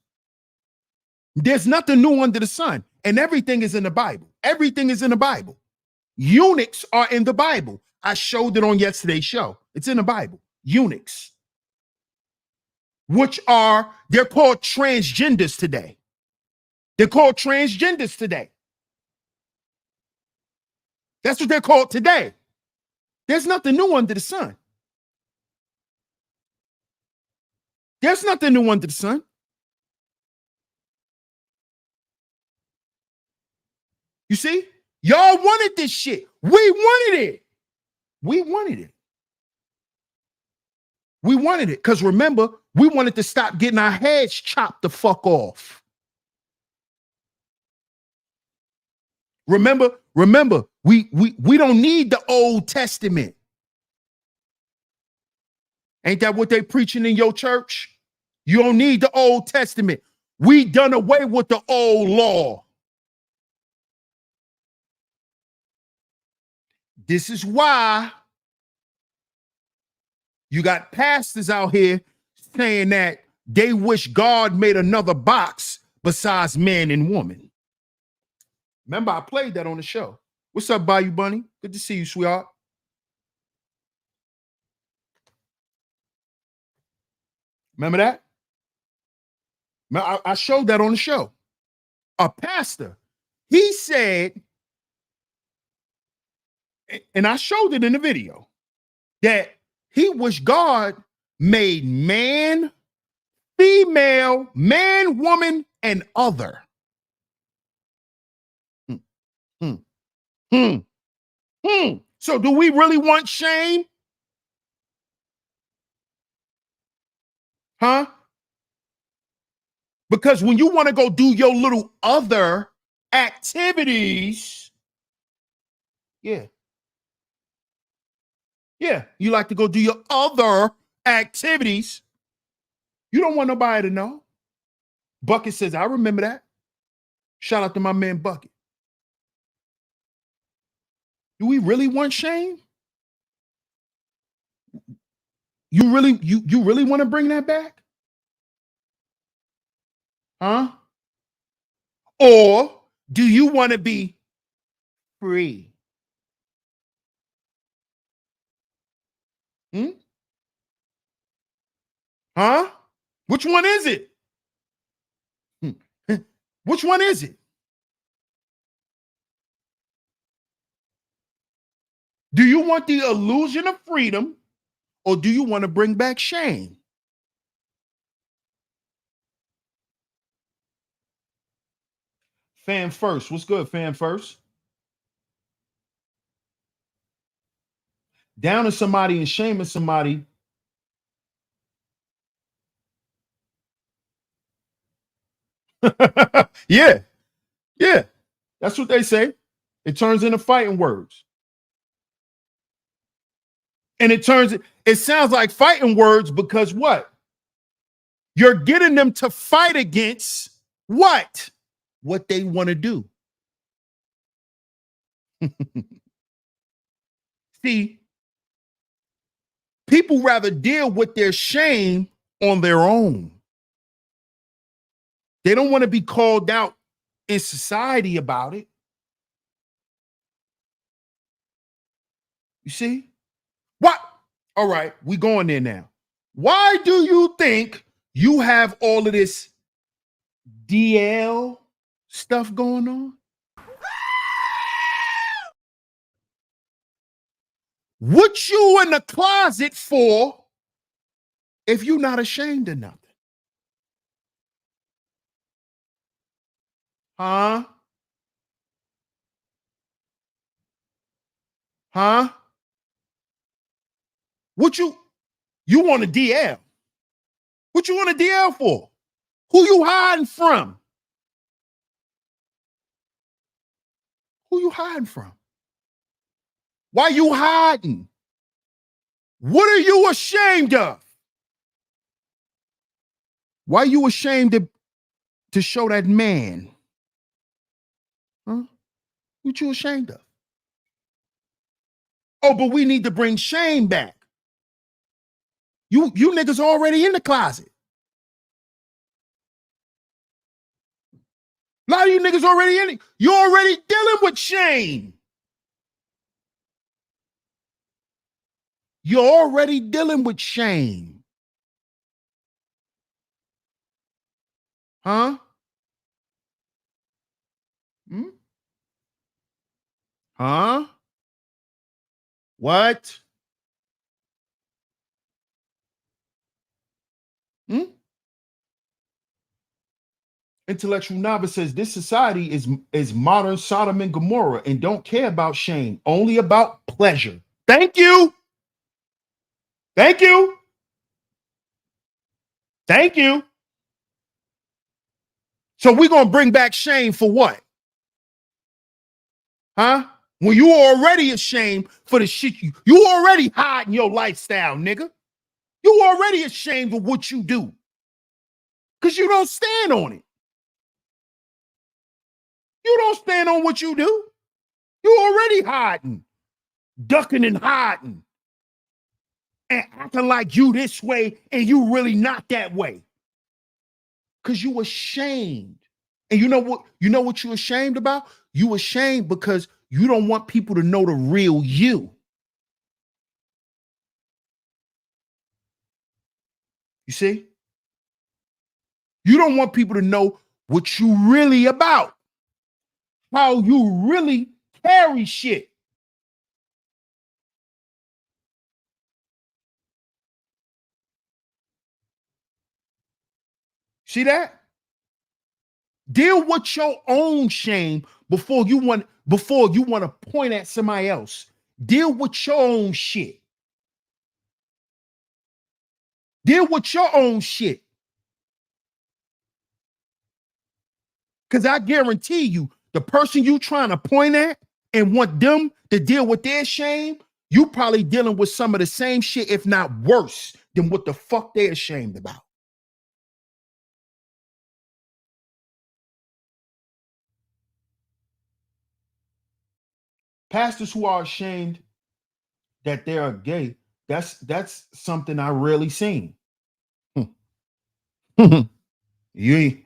There's nothing new under the sun, and everything is in the Bible. Everything is in the Bible. Eunuchs are in the Bible. I showed it on yesterday's show. It's in the Bible. Eunuchs, they're called transgenders today. They're called transgenders today. That's what they're called today. There's nothing new under the sun. There's nothing new under the sun. You see? Y'all wanted this shit. We wanted it. We wanted it. We wanted it. Because remember, we wanted to stop getting our heads chopped the fuck off. Remember, we don't need the Old Testament. Ain't that what they preaching in your church? You don't need the Old Testament. We done away with the old law. This is why you got pastors out here saying that they wish God made another box besides man and woman. Remember, I played that on the show. What's up, Bayou Bunny? Good to see you, sweetheart. Remember that? I showed that on the show. A pastor, he said, and I showed it in the video, that he wished God made man, female, man, woman, and other. Hmm, hmm, hmm. So do we really want shame? Huh? Because when you want to go do your little other activities, yeah, you like to go do your other activities, you don't want nobody to know. Bucket says, I remember that. Shout out to my man Bucket. Do we really want shame? You really want to bring that back? Huh? Or do you want to be free? Hmm? Huh? Which one is it? Which one is it? Do you want the illusion of freedom, or do you want to bring back shame? Fan first. What's good, fan first? Downing somebody and shaming somebody. Yeah. That's what they say. It turns into fighting words. And it sounds like fighting words because what? You're getting them to fight against what? What they want to do. See, people rather deal with their shame on their own. They don't want to be called out in society about it. You see? What? All right, we going there now. Why do you think you have all of this DL stuff going on? What you in the closet for if you're not ashamed of nothing? Huh? Huh? What you want a DL? What you want a DL for? Who you hiding from? Who you hiding from? Why you hiding? What are you ashamed of? Why you ashamed to show that man? Huh? What you ashamed of? Oh, but we need to bring shame back. You niggas already in the closet. A lot of you niggas already in it. You're already dealing with shame. You're already dealing with shame. Huh? Hmm? Huh? What? Hmm? Intellectual novice says this society is modern Sodom and Gomorrah and don't care about shame, only about pleasure. Thank you. Thank you. Thank you. So we're gonna bring back shame for what? Huh? When you already ashamed for the shit you already hiding your lifestyle, nigga. You already ashamed of what you do. Because you don't stand on it. You don't stand on what you do. You already hiding, ducking and hiding, and acting like you this way and you really not that way. Because you ashamed. And you know what? You know what you're ashamed about? You ashamed because you don't want people to know the real you. You see? You don't want people to know what you really about. How you really carry shit. See that? Deal with your own shame before you want to point at somebody else. Deal with your own shit. Deal with your own shit. Because I guarantee you, the person you trying to point at and want them to deal with their shame, you probably dealing with some of the same shit, if not worse, than what the fuck they're ashamed about. Pastors who are ashamed that they are gay, that's something I rarely seen. you ain't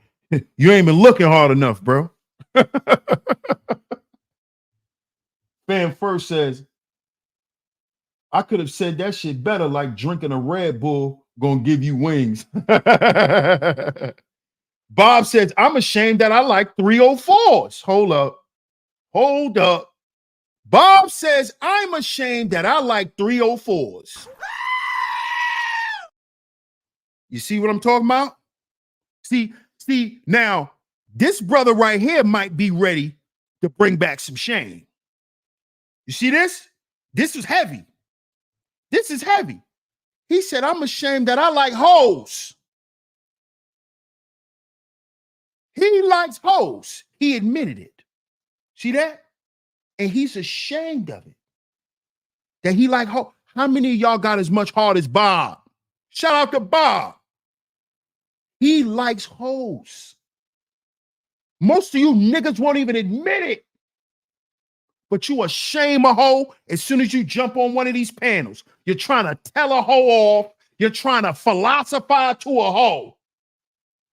you ain't been looking hard enough, bro. Fan First says, I could have said that shit better, like drinking a Red Bull gonna give you wings. Bob says, I'm ashamed that I like 304s. Hold up. Hold up. Bob says, I'm ashamed that I like 304s. You see what I'm talking about? See, now this brother right here might be ready to bring back some shame. You see this? This is heavy. This is heavy. He said, I'm ashamed that I like hoes. He likes hoes. He admitted it. See that? And he's ashamed of it. That he like hoes. How many of y'all got as much heart as Bob? Shout out to Bob. He likes hoes. Most of you niggas won't even admit it. But you ashamed a hoe as soon as you jump on one of these panels. You're trying to tell a hoe off. You're trying to philosophize to a hoe.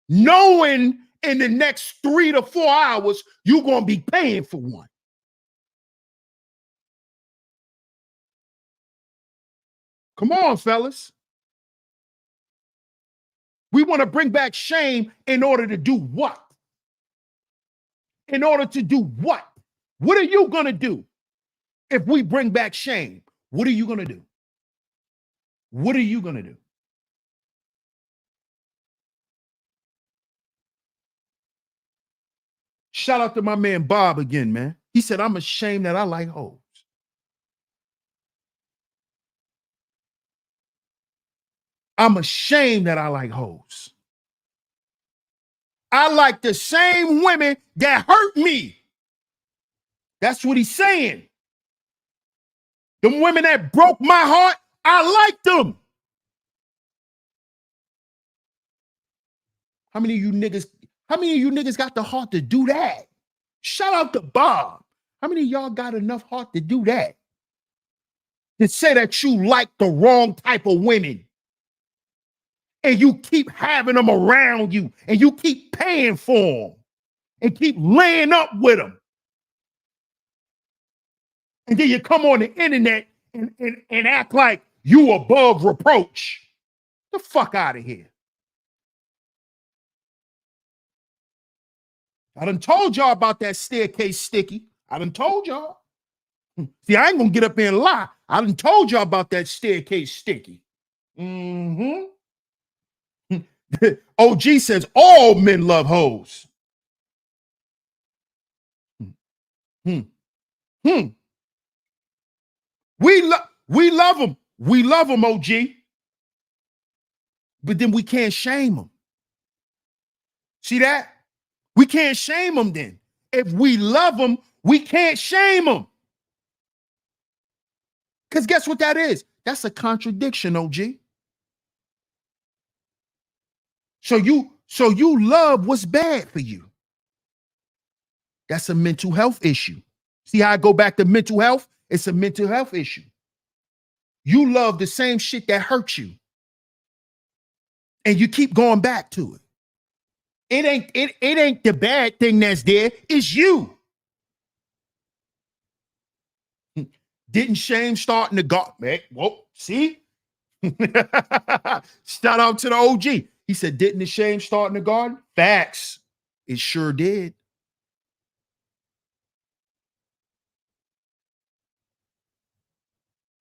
Knowing in the next 3 to 4 hours, you're going to be paying for one. Come on, fellas. We want to bring back shame in order to do what? In order to do what? What are you going to do if we bring back shame? What are you going to do? What are you going to do? Shout out to my man Bob again, man. He said, I'm ashamed that I like hoes. I'm ashamed that I like hoes. I like the same women that hurt me. That's what he's saying. The women that broke my heart, I like them. How many of you niggas got the heart to do that? Shout out to Bob. How many of y'all got enough heart to do that? To say that you like the wrong type of women. And you keep having them around you. And you keep paying for them. And keep laying up with them. And then you come on the internet and act like you above reproach. The fuck out of here. I done told y'all about that staircase sticky. I done told y'all. See, I ain't gonna get up there and lie. I done told y'all about that staircase sticky. Mm-hmm. OG says all men love hoes. Hmm. Hmm. We love them. We love them, OG. But then we can't shame them. See that? We can't shame them then. If we love them, We can't shame them. Because guess what that is? That's a contradiction, OG. So you love what's bad for you. That's a mental health issue. See how I go back to mental health? It's a mental health issue. You love the same shit that hurts you. And you keep going back to it. It ain't the bad thing that's there, it's you. Didn't shame start in the garden? Man, whoa, see? Shout out to the OG. He said, didn't the shame start in the garden? Facts. It sure did.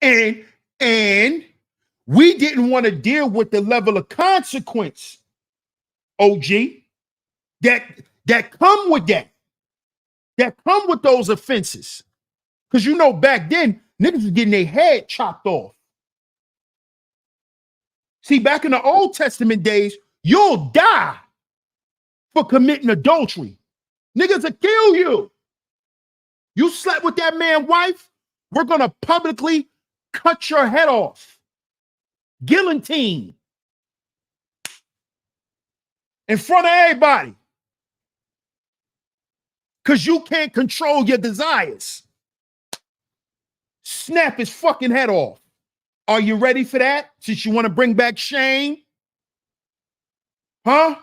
And we didn't want to deal with the level of consequence, OG, that come with that come with those offenses. Because you know back then, niggas was getting their head chopped off. See, back in the Old Testament days, you'll die for committing adultery. Niggas will kill you. You slept with that man's wife, we're going to publicly cut your head off. Guillotine. In front of everybody. Because you can't control your desires. Snap his fucking head off. Are you ready for that? Since you want to bring back shame? Huh?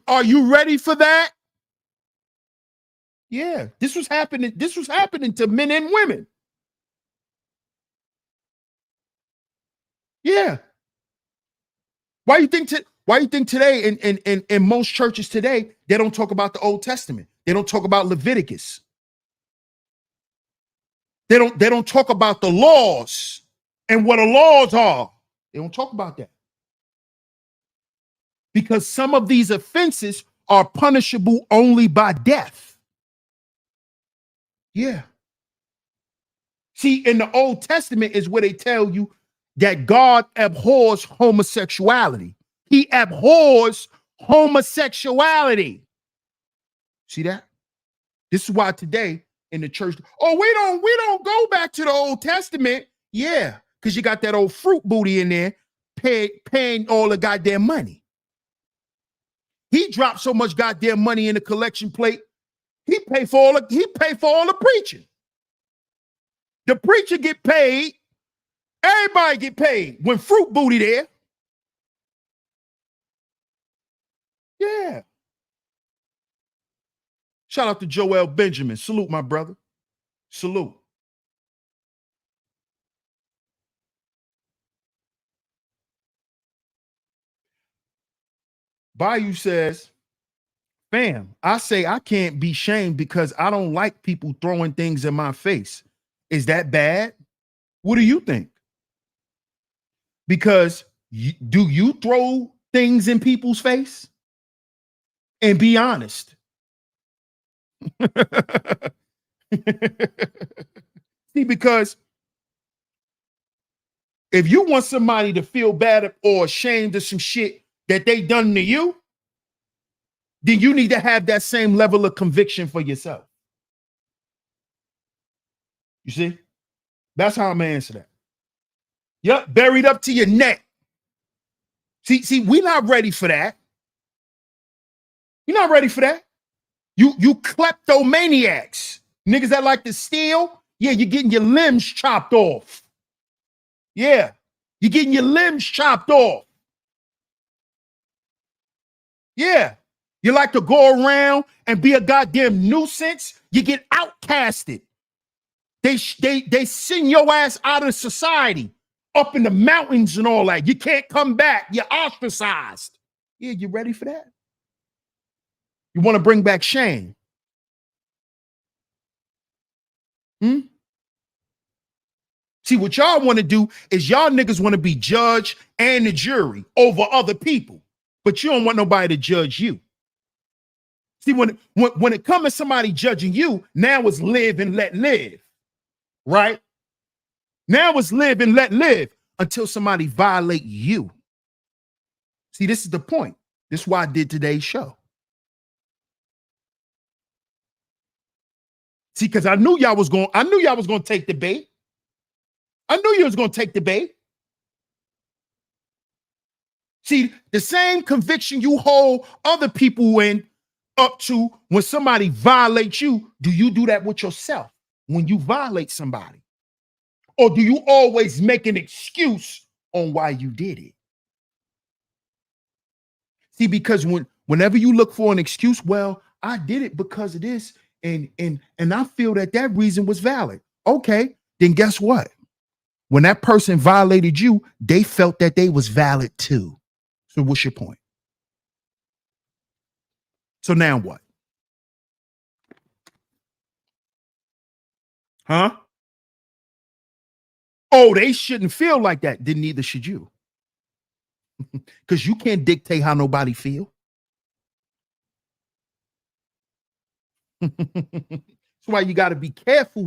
Are you ready for that? Yeah, this was happening to men and women. Yeah. Why you think today in most churches today they don't talk about the Old Testament? They don't talk about Leviticus. They don't talk about the laws and what the laws are. They don't talk about that. Because some of these offenses are punishable only by death. Yeah. See, in the Old Testament is where they tell you that God abhors homosexuality. He abhors homosexuality. See that? This is why today in the church, oh, we don't go back to the Old Testament. Yeah, because you got that old fruit booty in there paying all the goddamn money. He dropped so much goddamn money in the collection plate, he pay for all the preaching. The preacher get paid, everybody get paid when fruit booty there. Yeah. Shout out to Joel Benjamin. Salute, my brother. Salute. Bayou says, fam, I say I can't be shamed because I don't like people throwing things in my face. Is that bad? What do you think? Because do you throw things in people's face? And be honest. See, because if you want somebody to feel bad or ashamed of some shit that they done to you, then you need to have that same level of conviction for yourself. You see? That's how I'm gonna answer that. Yep, buried up to your neck. See, we're not ready for that. You're not ready for that. You kleptomaniacs. Niggas that like to steal, yeah, you're getting your limbs chopped off. Yeah, you're getting your limbs chopped off. Yeah, you like to go around and be a goddamn nuisance, you get outcasted. They send your ass out of society, up in the mountains and all that. You can't come back. You're ostracized. Yeah, you ready for that? You want to bring back shame? See, what y'all want to do is y'all niggas want to be judge and the jury over other people, but you don't want nobody to judge you. See, when it comes to somebody judging you, now it's live and let live, right? Now it's live and let live until somebody violate you. See, this is the point. This is why I did today's show. See, because I knew y'all was going to take the bait. I knew you was going to take the bait. See, the same conviction you hold other people in up to when somebody violates you, do you do that with yourself when you violate somebody? Or do you always make an excuse on why you did it? See, because whenever you look for an excuse, well, I did it because of this, and I feel that reason was valid. Okay, then guess what? When that person violated you, they felt that they was valid too. So what's your point? So now what? Huh? Oh, they shouldn't feel like that. Then neither should you. Because you can't dictate how nobody feel. That's why you got to be careful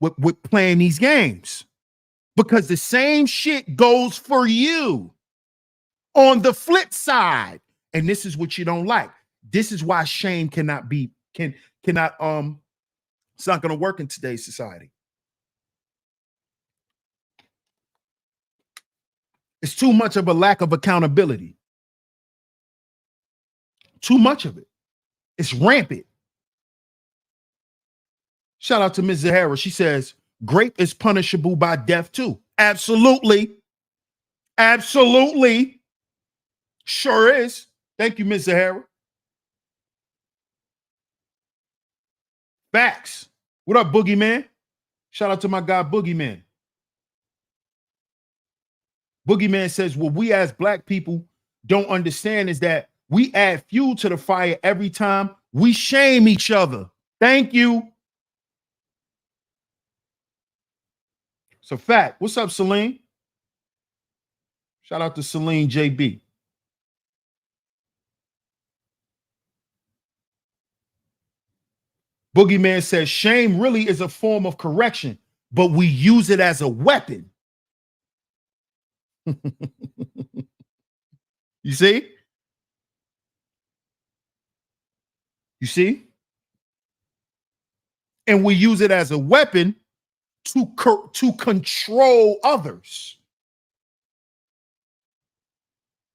with playing these games. Because the same shit goes for you on the flip side. And this is what you don't like. This is why shame cannot, it's not going to work in today's society. It's too much of a lack of accountability. Too much of it. It's rampant. Shout out to Ms. Zahara. She says, grape is punishable by death too. Absolutely. Absolutely. Sure is. Thank you, Ms. Zahara. Facts. What up, Boogeyman? Shout out to my guy, Boogeyman. Boogeyman says, what we as Black people don't understand is that we add fuel to the fire every time we shame each other. Thank you. It's a fact. What's up, Celine? Shout out to Celine JB. Boogeyman says, shame really is a form of correction, but we use it as a weapon. You see? You see? And we use it as a weapon to control others.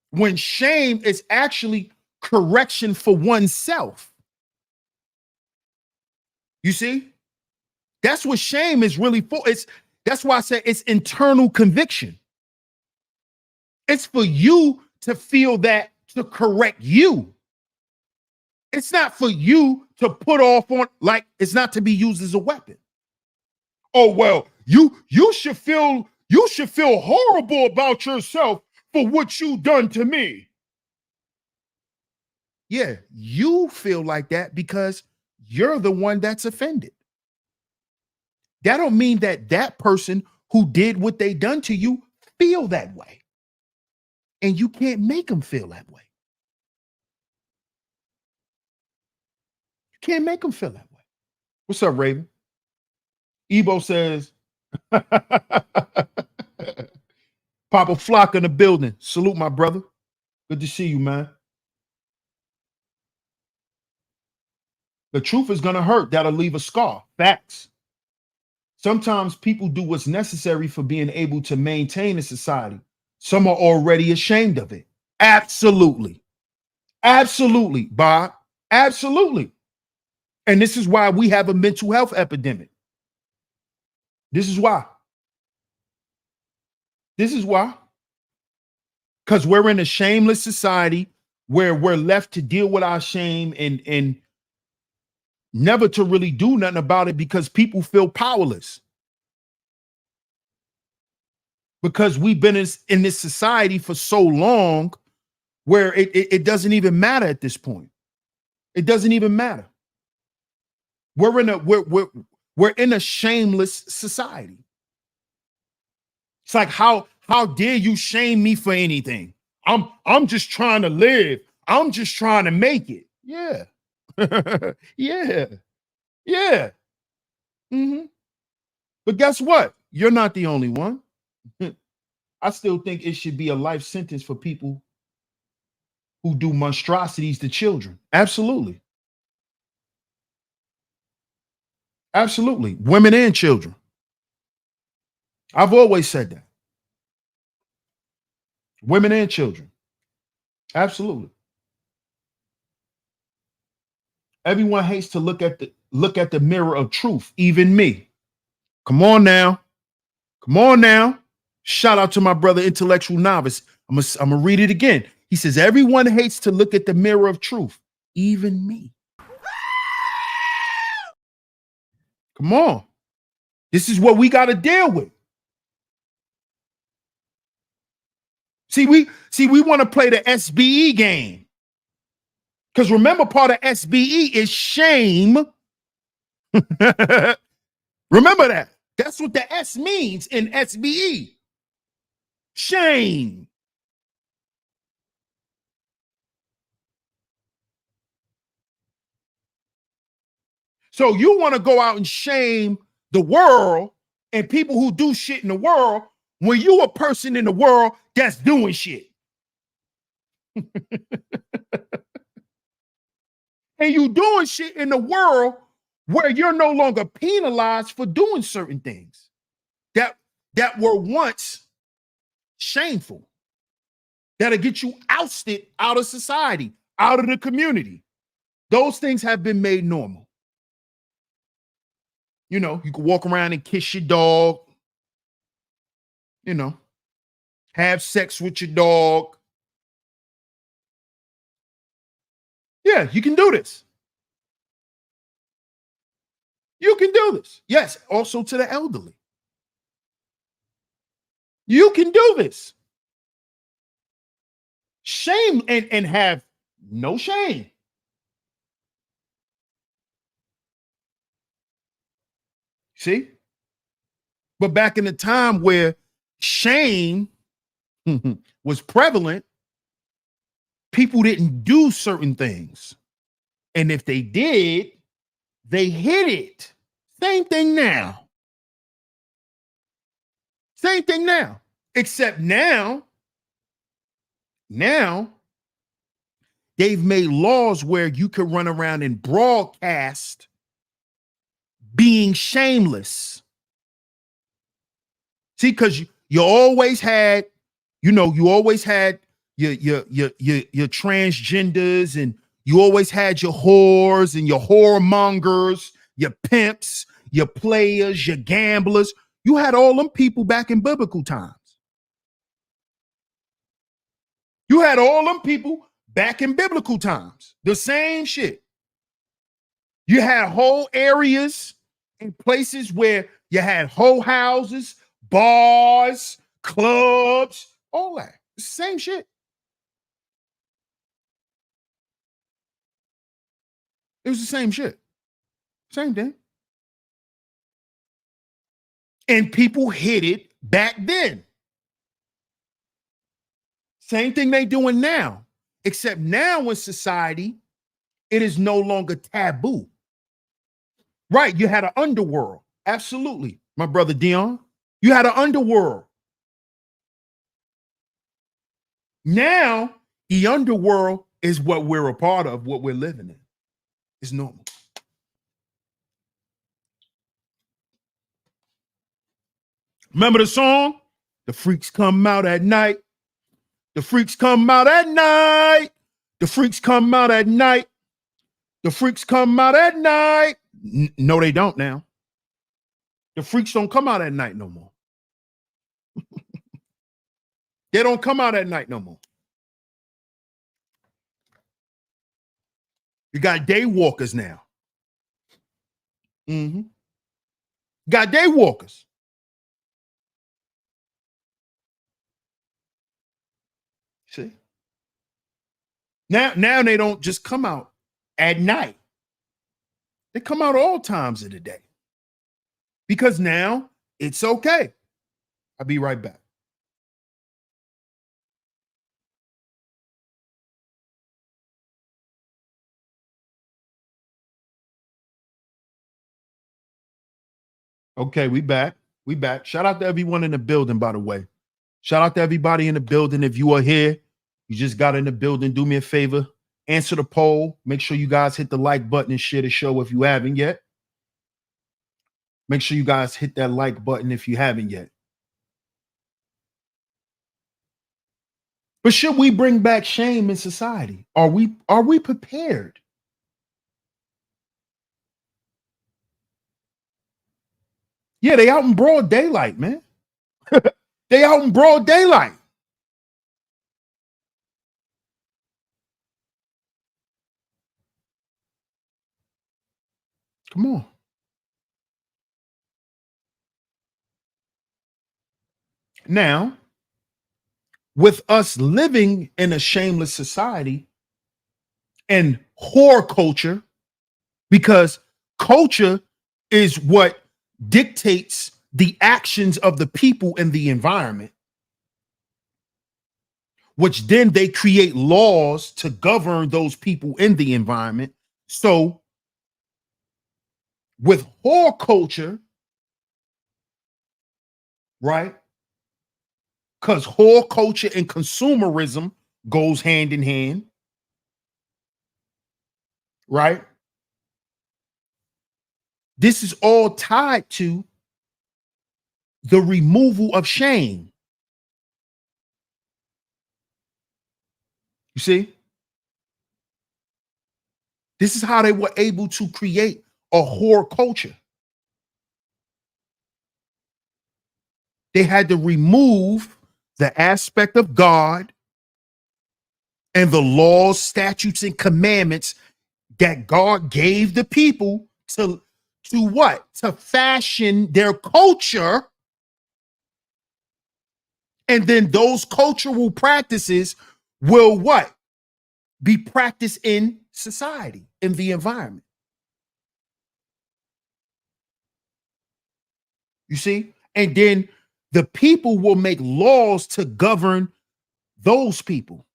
When shame is actually correction for oneself. You see? That's what shame is really for. That's why I say it's internal conviction. It's for you to feel that to correct you. It's not for you to put off on, like, it's not to be used as a weapon. Oh, well, you should feel horrible about yourself for what you done to me. Yeah, you feel like that because you're the one that's offended. That don't mean that person who did what they done to you feel that way. And you can't make them feel that way. You can't make them feel that way. What's up, Raven? Ebo says, Papa Flock in the building. Salute, my brother. Good to see you, man. The truth is going to hurt. That'll leave a scar. Facts. Sometimes people do what's necessary for being able to maintain a society. Some are already ashamed of it. Absolutely. Absolutely, Bob. Absolutely. And this is why we have a mental health epidemic. This is why. This is why. Because we're in a shameless society where we're left to deal with our shame and never to really do nothing about it because people feel powerless. Because we've been in this society for so long where it doesn't even matter at this point. It doesn't even matter. We're in a shameless society. It's like, how dare you shame me for anything? I'm just trying to live. I'm just trying to make it. Yeah. Yeah. Yeah. Mm-hmm. But guess what? You're not the only one. I still think it should be a life sentence for people who do monstrosities to children. Absolutely. Absolutely. Women and children. I've always said that. Women and children. Absolutely. Everyone hates to look at the mirror of truth, even me. Come on now. Come on now. Shout out to my brother, Intellectual Novice. I'm gonna read it again. He says, everyone hates to look at the mirror of truth, even me. Come on. This is what we got to deal with. See, we want to play the SBE game. Because remember, part of SBE is shame. Remember that. That's what the S means in SBE. Shame. So you want to go out and shame the world and people who do shit in the world when you a person in the world that's doing shit. And you doing shit in the world where you're no longer penalized for doing certain things that were once shameful, that'll get you ousted out of society, out of the community. Those things have been made normal. You know, you can walk around and kiss your dog, you know, have sex with your dog. Yeah, you can do this. You can do this. Yes, also to the elderly. You can do this. Shame and have no shame. See? But back in the time where shame was prevalent, people didn't do certain things. And if they did, they hid it. Same thing now. Same thing now. Except now they've made laws where you could run around and broadcast being shameless. See, because you always had, you always had your transgenders, and you always had your whores and your whoremongers, your pimps, your players, your gamblers. You had all them people back in biblical times. You had all them people back in biblical times. The same shit. You had whole areas and places where you had whole houses, bars, clubs, all that. Same shit. It was the same shit. Same thing. And people hid it back then. Same thing they doing now, except now in society, it is no longer taboo. Right, you had an underworld. Absolutely, my brother Dion. You had an underworld. Now, the underworld is what we're a part of, what we're living in. It's normal. Remember the song? The freaks come out at night. The freaks come out at night. The freaks come out at night. The freaks come out at night. No, they don't now. The freaks don't come out at night no more. They don't come out at night no more. You got day walkers now. Got day walkers. See? Now they don't just come out at night. They come out all times of the day. Because now it's okay. I'll be right back. Okay, we back. We back. Shout out to everyone in the building, by the way. Shout out to everybody in the building. If you are here, you just got in the building, do me a favor. Answer the poll. Make sure you guys hit the like button and share the show if you haven't yet. Make sure you guys hit that like button if you haven't yet. But should we bring back shame in society? Are we prepared? Yeah, they out in broad daylight, man. They out in broad daylight. Come on. Now, with us living in a shameless society and whore culture, because culture is what dictates the actions of the people in the environment, which then they create laws to govern those people in the environment. So with whore culture, right? Because whore culture and consumerism goes hand in hand, right? This is all tied to the removal of shame. You see? This is how they were able to create a whore culture. They had to remove the aspect of God and the laws, statutes, and commandments that God gave the people to what? To fashion their culture. And then those cultural practices will what? Be practiced in society, in the environment. You see? And then the people will make laws to govern those people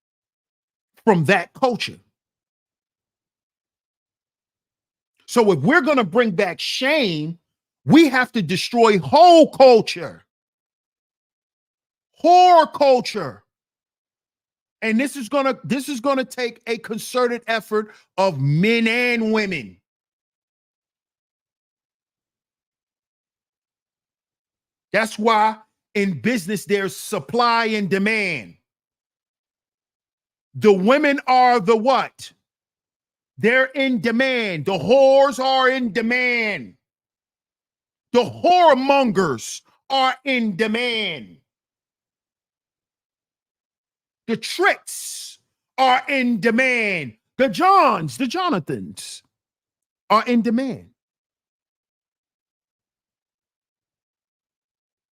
from that culture. So if we're going to bring back shame, we have to destroy whole culture, whore culture. And this is gonna take a concerted effort of men and women. That's why in business there's supply and demand. The women are the what? They're in demand. The whores are in demand. The whoremongers are in demand. The tricks are in demand. The Johns, the Jonathans are in demand.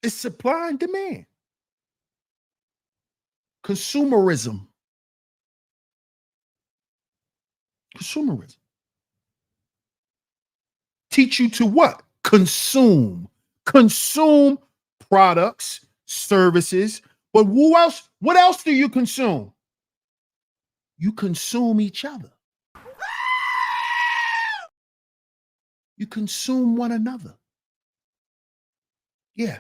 It's supply and demand. Consumerism. Consumerism. Teach you to what? Consume. Consume products, services. But who else? What else do you consume? You consume each other. You consume one another. Yeah.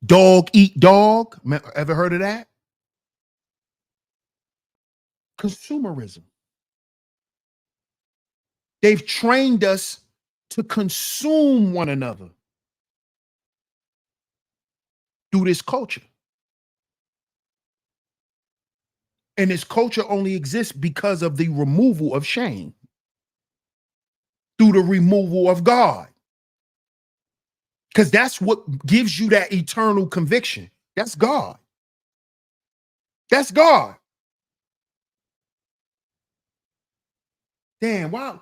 Dog eat dog. Ever heard of that? Consumerism. They've trained us to consume one another through this culture. And this culture only exists because of the removal of shame, through the removal of God. Because that's what gives you that eternal conviction. That's God. That's God. Damn, why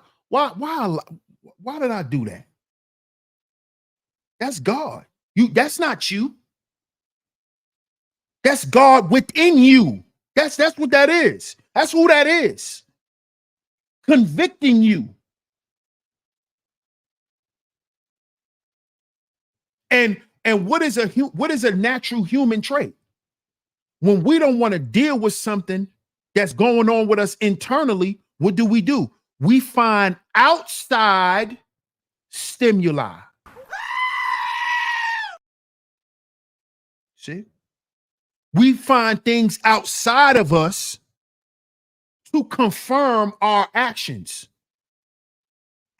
did I do that? That's God. That's not you. That's God within you. That's what that is. That's who that is. Convicting you. And what is a natural human trait? When we don't want to deal with something that's going on with us internally, what do? We find outside stimuli. See? We find things outside of us to confirm our actions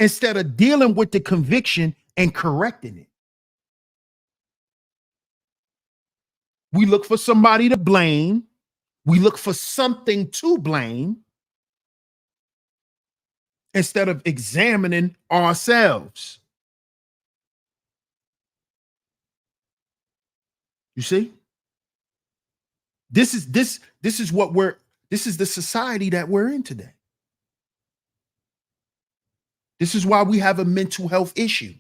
instead of dealing with the conviction and correcting it. We look for somebody to blame. We look for something to blame instead of examining ourselves. You see? This is the society that we're in today. This is why we have a mental health issue.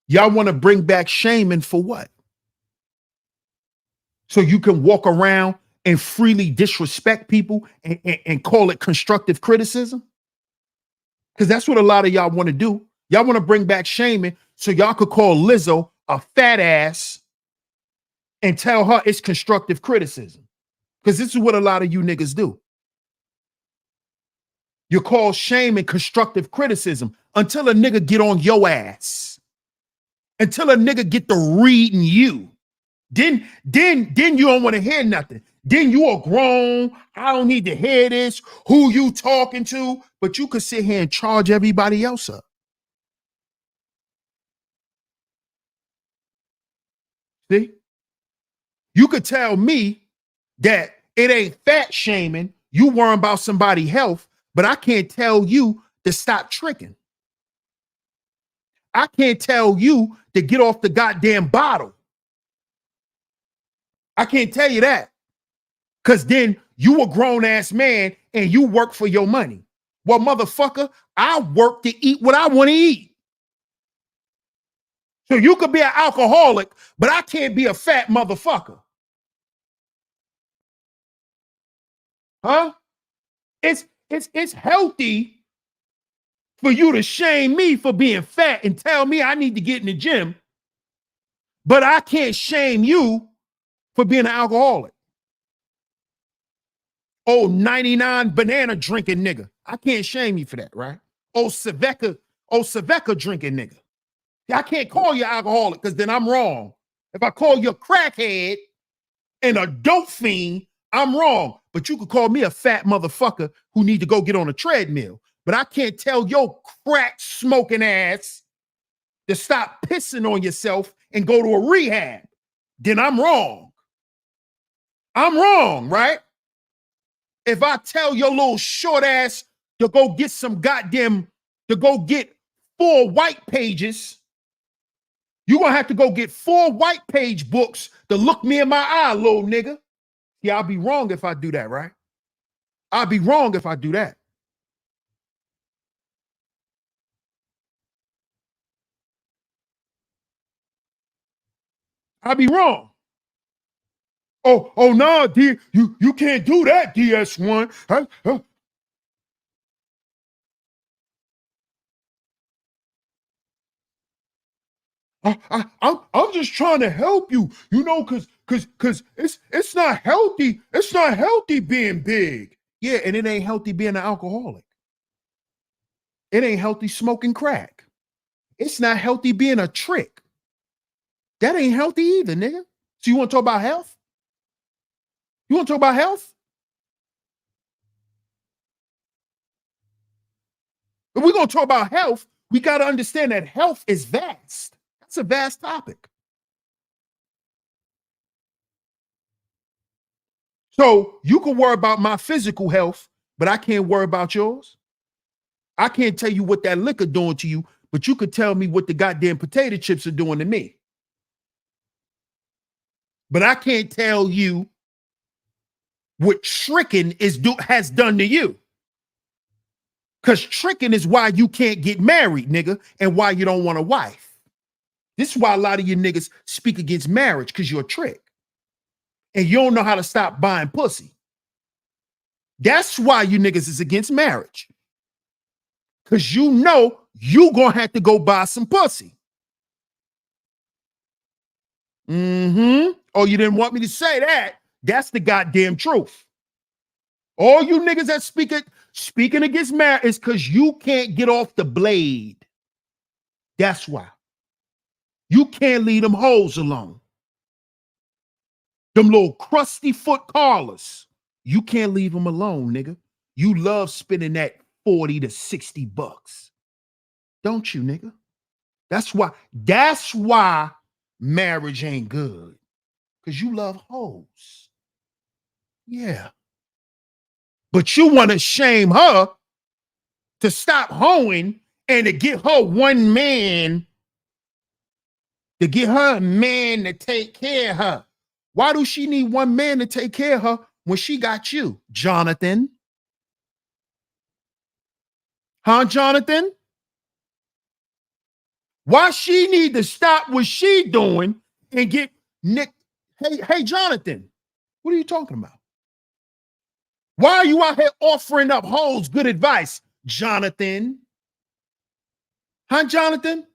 Y'all want to bring back shaming for what? So you can walk around and freely disrespect people and call it constructive criticism? Because that's what a lot of y'all want to do. Y'all want to bring back shaming so y'all could call Lizzo a fat ass and tell her it's constructive criticism. Because this is what a lot of you niggas do. You call shaming constructive criticism until a nigga get on your ass. Until a nigga get to reading you. Then you don't want to hear nothing. Then you are grown. I don't need to hear this. Who you talking to? But you could sit here and charge everybody else up. See? You could tell me that it ain't fat shaming. You worrying about somebody's health, but I can't tell you to stop tricking. I can't tell you to get off the goddamn bottle. I can't tell you that. Because then you a grown-ass man and you work for your money. Well, motherfucker, I work to eat what I want to eat. So you could be an alcoholic, but I can't be a fat motherfucker. Huh? It's healthy for you to shame me for being fat and tell me I need to get in the gym, but I can't shame you for being an alcoholic. Oh, 99 banana drinking nigga. I can't shame you for that, right? Oh, Saveka drinking nigga. I can't call you alcoholic because then I'm wrong. If I call you a crackhead and a dope fiend, I'm wrong. But you could call me a fat motherfucker who need to go get on a treadmill. But I can't tell your crack smoking ass to stop pissing on yourself and go to a rehab. Then I'm wrong. I'm wrong, right? If I tell your little short ass to go get to go get 4 white pages, you're going to have to go get 4 white page books to look me in my eye, little nigga. Yeah, I'll be wrong if I do that, right? I'll be wrong if I do that. I'll be wrong. Oh, no, D, you can't do that, DS1. I'm just trying to help you, you know, cause it's not healthy. It's not healthy being big. Yeah, and it ain't healthy being an alcoholic. It ain't healthy smoking crack. It's not healthy being a trick. That ain't healthy either, nigga. So you want to talk about health? You want to talk about health? If we're going to talk about health, we got to understand that health is vast. That's a vast topic. So you can worry about my physical health, but I can't worry about yours. I can't tell you what that liquor doing to you, but you could tell me what the goddamn potato chips are doing to me. But I can't tell you what tricking has done to you. Because tricking is why you can't get married, nigga, and why you don't want a wife. This is why a lot of you niggas speak against marriage, because you're a trick. And you don't know how to stop buying pussy. That's why you niggas is against marriage. Because you know you gonna have to go buy some pussy. Oh, you didn't want me to say that? That's the goddamn truth. All you niggas that speaking against marriage is because you can't get off the blade. That's why. You can't leave them hoes alone. Them little crusty foot callers. You can't leave them alone, nigga. You love spending that 40 to 60 bucks. Don't you, nigga? That's why marriage ain't good. Because you love hoes. Yeah. But you want to shame her to stop hoeing and to get her one man, to get her a man to take care of her. Why do she need one man to take care of her when she got you, Jonathan? Huh, Jonathan? Why she need to stop what she doing and get Nick? Hey, Jonathan, what are you talking about? Why are you out here offering up hoes good advice, Jonathan? Huh, Jonathan?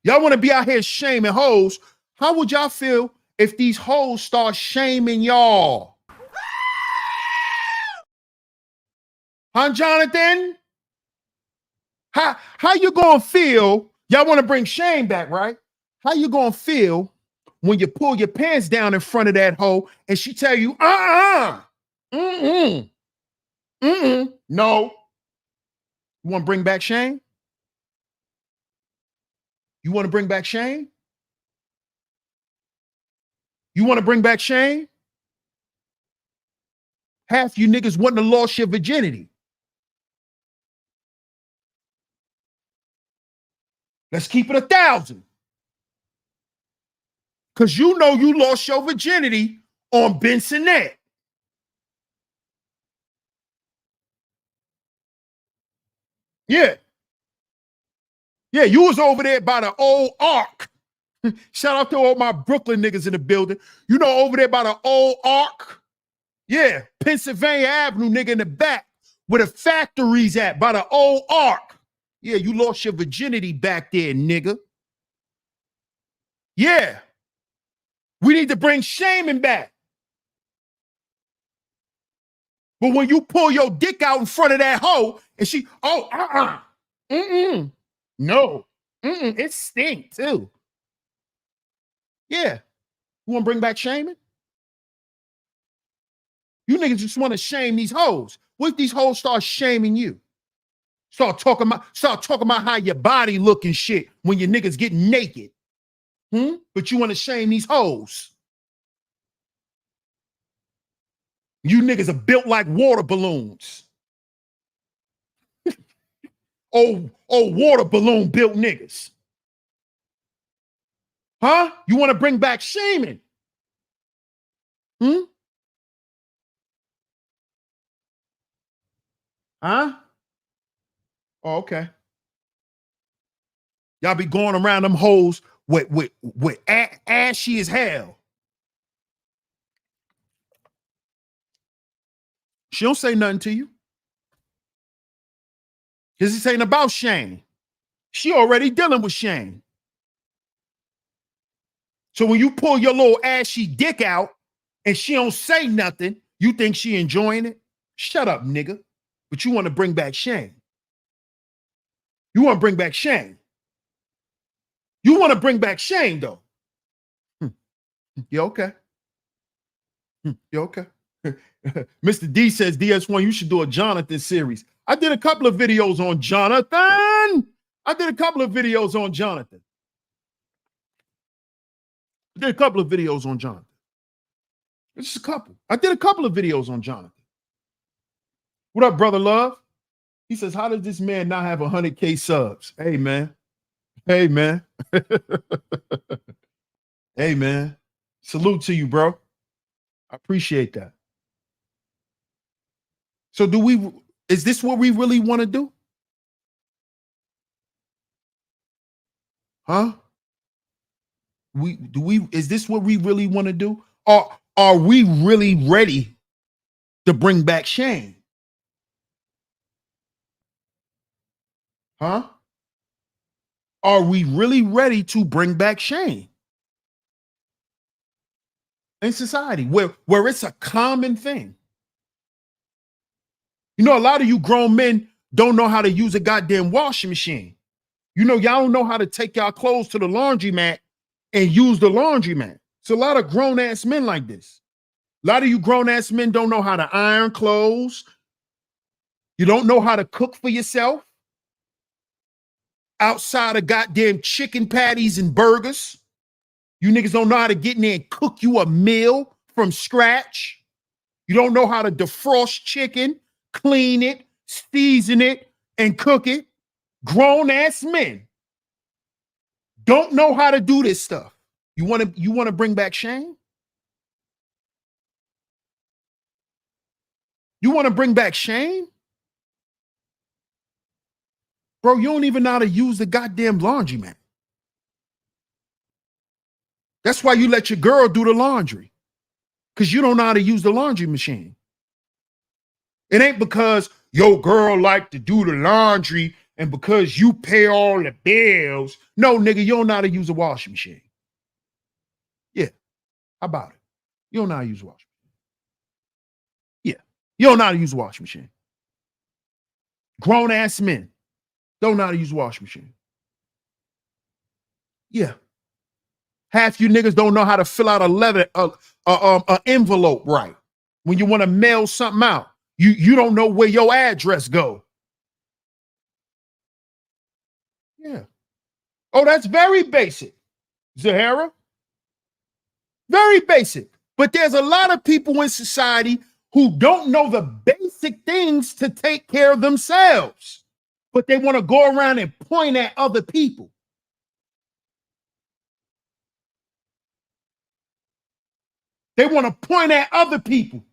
Y'all want to be out here shaming hoes. How would y'all feel if these hoes start shaming y'all? Huh, Jonathan? How you gonna feel? Y'all want to bring shame back, right? How you gonna feel when you pull your pants down in front of that hoe and she tell you, no. You want to bring back shame? You want to bring back shame? You want to bring back shame? Half you niggas wouldn't have lost your virginity. Let's keep it 1,000. Because you know you lost your virginity on Bensonette. Yeah. Yeah, you was over there by the old Ark. Shout out to all my Brooklyn niggas in the building. You know, over there by the old Ark. Yeah, Pennsylvania Avenue, nigga, in the back where the factory's at, by the old Ark. Yeah, you lost your virginity back there, nigga. Yeah. We need to bring shaming back. But when you pull your dick out in front of that hoe and she, no, it stink too. Yeah. You want to bring back shaming? You niggas just want to shame these hoes. What if these hoes start shaming you? Start talking about how your body look and shit when your niggas get naked. But you want to shame these hoes. You niggas are built like water balloons. Oh, water balloon built niggas. Huh? You want to bring back shaming? Huh? Oh, okay. Y'all be going around them hoes with ashy as hell. She don't say nothing to you. Because this ain't about shame. She already dealing with shame. So when you pull your little ashy dick out and she don't say nothing, you think she enjoying it? Shut up, nigga. But you want to bring back shame. You want to bring back shame. You want to bring back shame, though. You okay? You okay? Mr. D says, DS1, you should do a Jonathan series. I did a couple of videos on Jonathan. Just a couple. I did a couple of videos on Jonathan. What up, brother love? He says, how does this man not have 100K subs? Hey, man. Hey, man. Salute to you, bro. I appreciate that. So is this what we really want to do? Huh? Is this what we really want to do? Or are we really ready to bring back shame? Huh? Are we really ready to bring back shame in society where it's a common thing? You know, a lot of you grown men don't know how to use a goddamn washing machine. You know, y'all don't know how to take y'all clothes to the laundromat and use the laundromat. It's a lot of grown ass men like this. A lot of you grown ass men don't know how to iron clothes. You don't know how to cook for yourself outside of goddamn chicken patties and burgers. You niggas don't know how to get in there and cook you a meal from scratch. You don't know how to defrost chicken, clean it, season it, and cook it. Grown ass men don't know how to do this stuff. You want to bring back shame? You want to bring back shame? Bro, you don't even know how to use the goddamn laundromat. That's why you let your girl do the laundry, because you don't know how to use the laundry machine. It ain't because your girl like to do the laundry and because you pay all the bills. No, nigga, you don't know how to use a washing machine. Yeah, how about it? You don't know how to use a washing machine. Yeah, you don't know how to use a washing machine. Grown ass men don't know how to use a washing machine. Yeah. Half you niggas don't know how to fill out a envelope right. When you want to mail something out, you don't know where your address go. Yeah. Oh, that's very basic, Zahara. Very basic. But there's a lot of people in society who don't know the basic things to take care of themselves, but they want to go around and point at other people. They want to point at other people.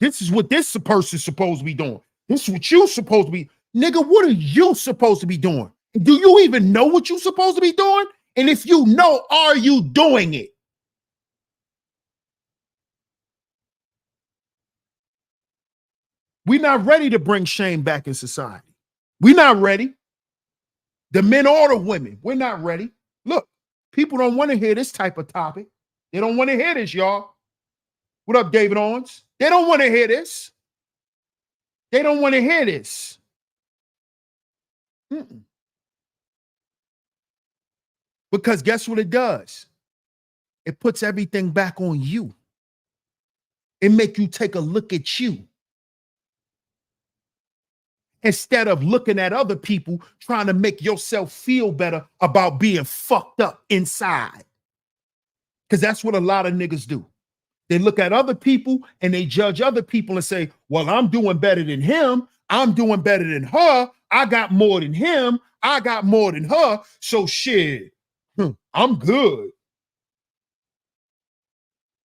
This is what this person's supposed to be doing. This is what you're supposed to be. Nigga, what are you supposed to be doing? Do you even know what you're supposed to be doing? And if you know, are you doing it? We're not ready to bring shame back in society. We're not ready. The men or the women, we're not ready. Look, people don't want to hear this type of topic. They don't want to hear this, y'all. What up, David Owens? They don't want to hear this. They don't want to hear this. Mm-mm. Because guess what it does? It puts everything back on you. It make you take a look at you instead of looking at other people, trying to make yourself feel better about being fucked up inside. Because that's what a lot of niggas do. They look at other people and they judge other people and say, well, I'm doing better than him. I'm doing better than her. I got more than him. I got more than her. So shit, I'm good.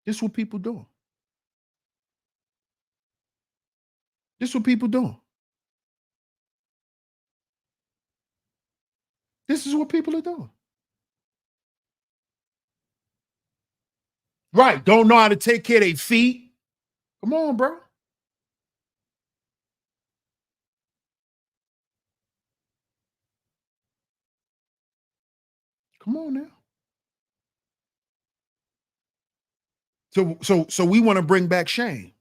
This is what people do. This is what people do. This is what people are doing. Right. Don't know how to take care of their feet. Come on, bro. Come on now. So we want to bring back shame.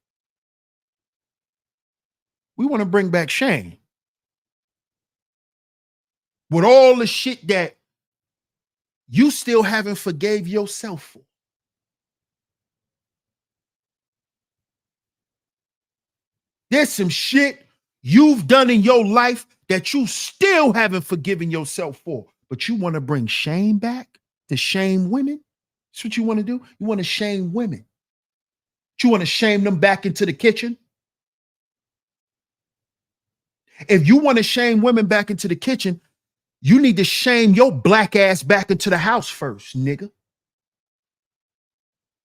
We want to bring back shame. With all the shit that you still haven't forgave yourself for. There's some shit you've done in your life that you still haven't forgiven yourself for, but you want to bring shame back to shame women? That's what you want to do? You want to shame women. You want to shame them back into the kitchen? If you want to shame women back into the kitchen, you need to shame your black ass back into the house first, nigga.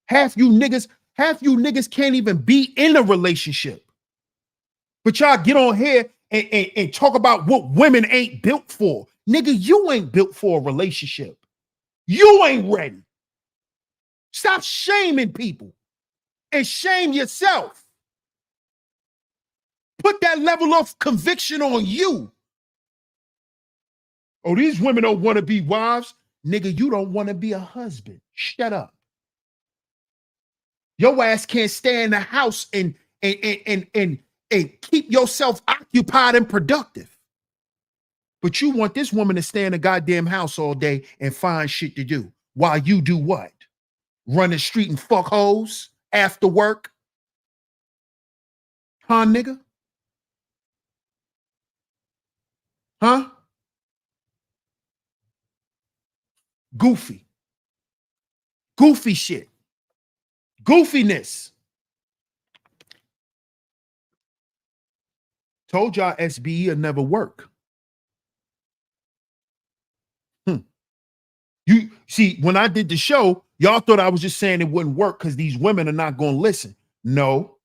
Half you niggas can't even be in a relationship. But y'all get on here and talk about what women ain't built for. Nigga, you ain't built for a relationship. You ain't ready. Stop shaming people and shame yourself. Put that level of conviction on you. Oh, these women don't want to be wives. Nigga, you don't want to be a husband. Shut up. Your ass can't stay in the house and keep yourself occupied and productive. But you want this woman to stay in the goddamn house all day and find shit to do while you do what? Run the street and fuck hoes after work? Huh, nigga? Huh? Goofy. Goofy shit. Goofiness. Told y'all SBE will never work. You see, when I did the show, y'all thought I was just saying it wouldn't work because these women are not going to listen. No.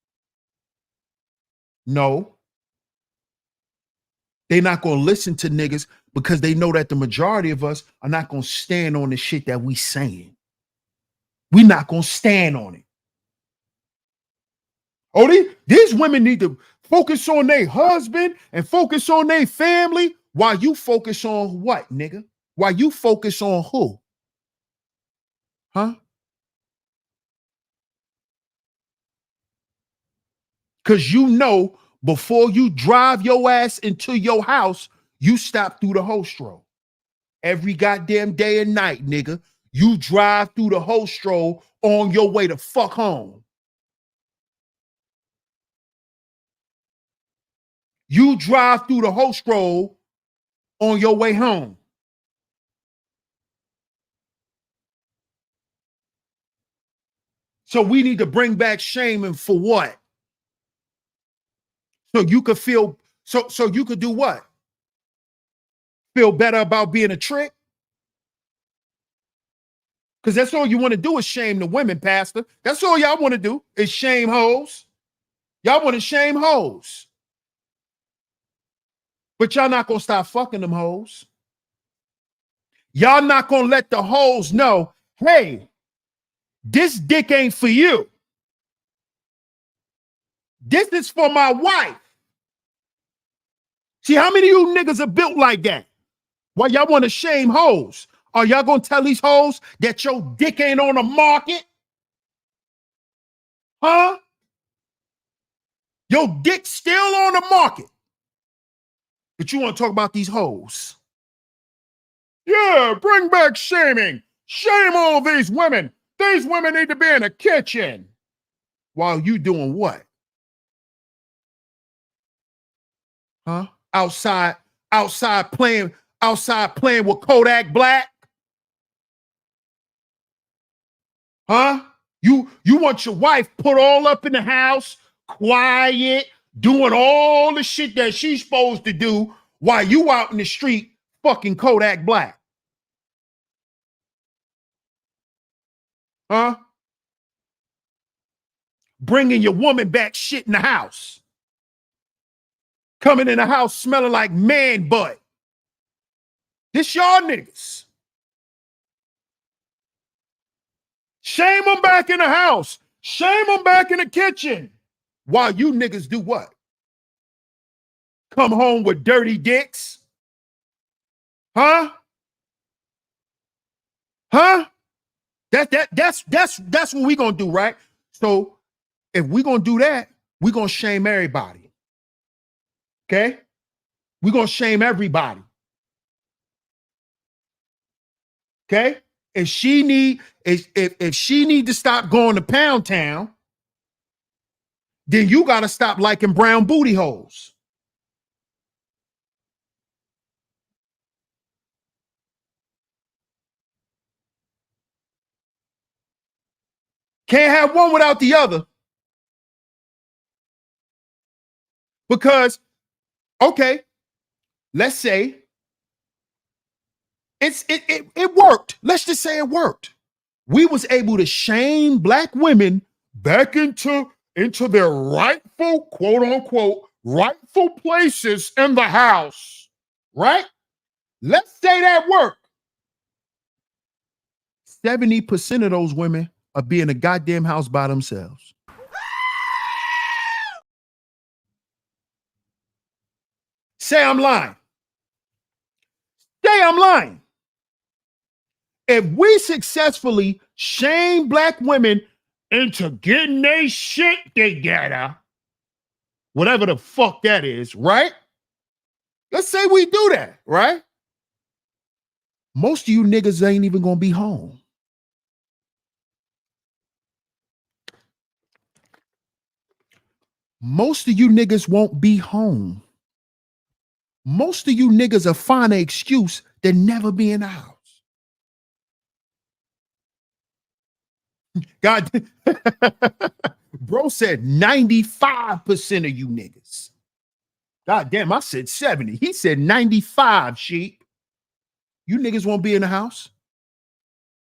They're not going to listen to niggas because they know that the majority of us are not going to stand on the shit that we saying. We not going to stand on it. Oh, these women need to focus on their husband and focus on their family while you focus on what, nigga? While you focus on who? Huh? Because you know before you drive your ass into your house, you stop through the hostro. Every goddamn day and night, nigga. You drive through the hostro on your way to fuck home. You drive through the hostro on your way home. So we need to bring back shaming for what? So you could feel, so you could do what? Feel better about being a trick? Because that's all you want to do is shame the women, Pastor. That's all y'all want to do is shame hoes. Y'all want to shame hoes. But y'all not going to stop fucking them hoes. Y'all not going to let the hoes know, hey, this dick ain't for you. This is for my wife. See, how many of you niggas are built like that? Why y'all want to shame hoes? Are y'all going to tell these hoes that your dick ain't on the market? Huh? Your dick's still on the market. But you want to talk about these hoes. Yeah, bring back shaming. Shame all these women. These women need to be in the kitchen. While you doing what? Huh? Outside playing with Kodak Black? Huh? You want your wife put all up in the house, quiet, doing all the shit that she's supposed to do while you out in the street fucking Kodak Black. Huh? Bringing your woman back shit in the house. Coming in the house smelling like man butt. This y'all niggas. Shame them back in the house. Shame them back in the kitchen. While you niggas do what? Come home with dirty dicks? Huh? Huh? That's what we gonna do, right? So if we gonna do that, we gonna shame everybody. Okay? We gonna shame everybody. Okay? If she need to stop going to Pound Town, then you gotta stop liking brown booty holes. Can't have one without the other. Because, okay, let's say it worked. Let's just say it worked. We was able to shame black women back into their rightful, quote unquote, rightful places in the house, right? Let's say that worked. 70% of those women are being in a goddamn house by themselves. Say I'm lying. Say I'm lying. If we successfully shame black women into getting their shit together, whatever the fuck that is, right? Let's say we do that, right? Most of you niggas ain't even gonna be home. Most of you niggas won't be home. Most of you niggas are find an excuse to never be in the house. God, bro said 95% of you niggas. God damn, I said 70. He said 95, sheep. You niggas won't be in the house.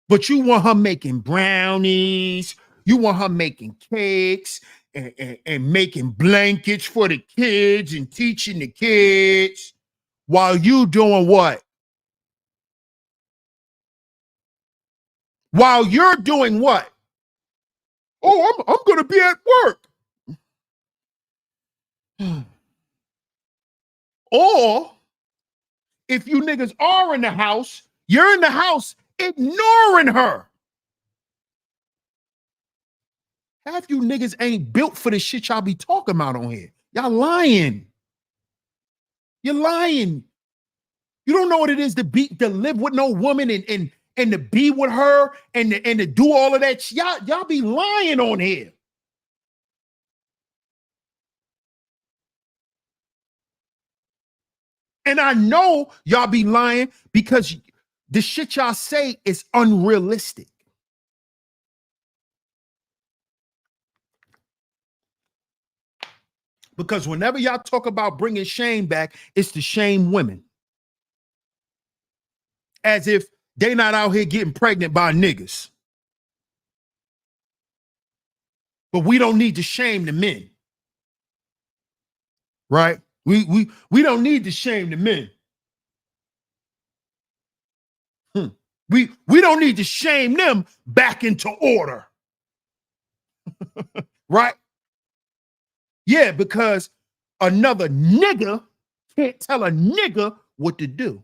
But you want her making brownies. You want her making cakes and making blankets for the kids and teaching the kids while you doing what? While you're doing what? Oh, I'm going to be at work. Or if you niggas are in the house, you're in the house ignoring her. Half you niggas ain't built for the shit y'all be talking about on here. Y'all lying. You're lying. You don't know what it is to live with no woman and to be with her and to do all of that. Y'all be lying on here. And I know y'all be lying because the shit y'all say is unrealistic. Because whenever y'all talk about bringing shame back, it's to shame women. As if they not out here getting pregnant by niggas. But we don't need to shame the men. Right? We don't need to shame the men. We don't need to shame them back into order. Right? Yeah, because another nigga can't tell a nigga what to do.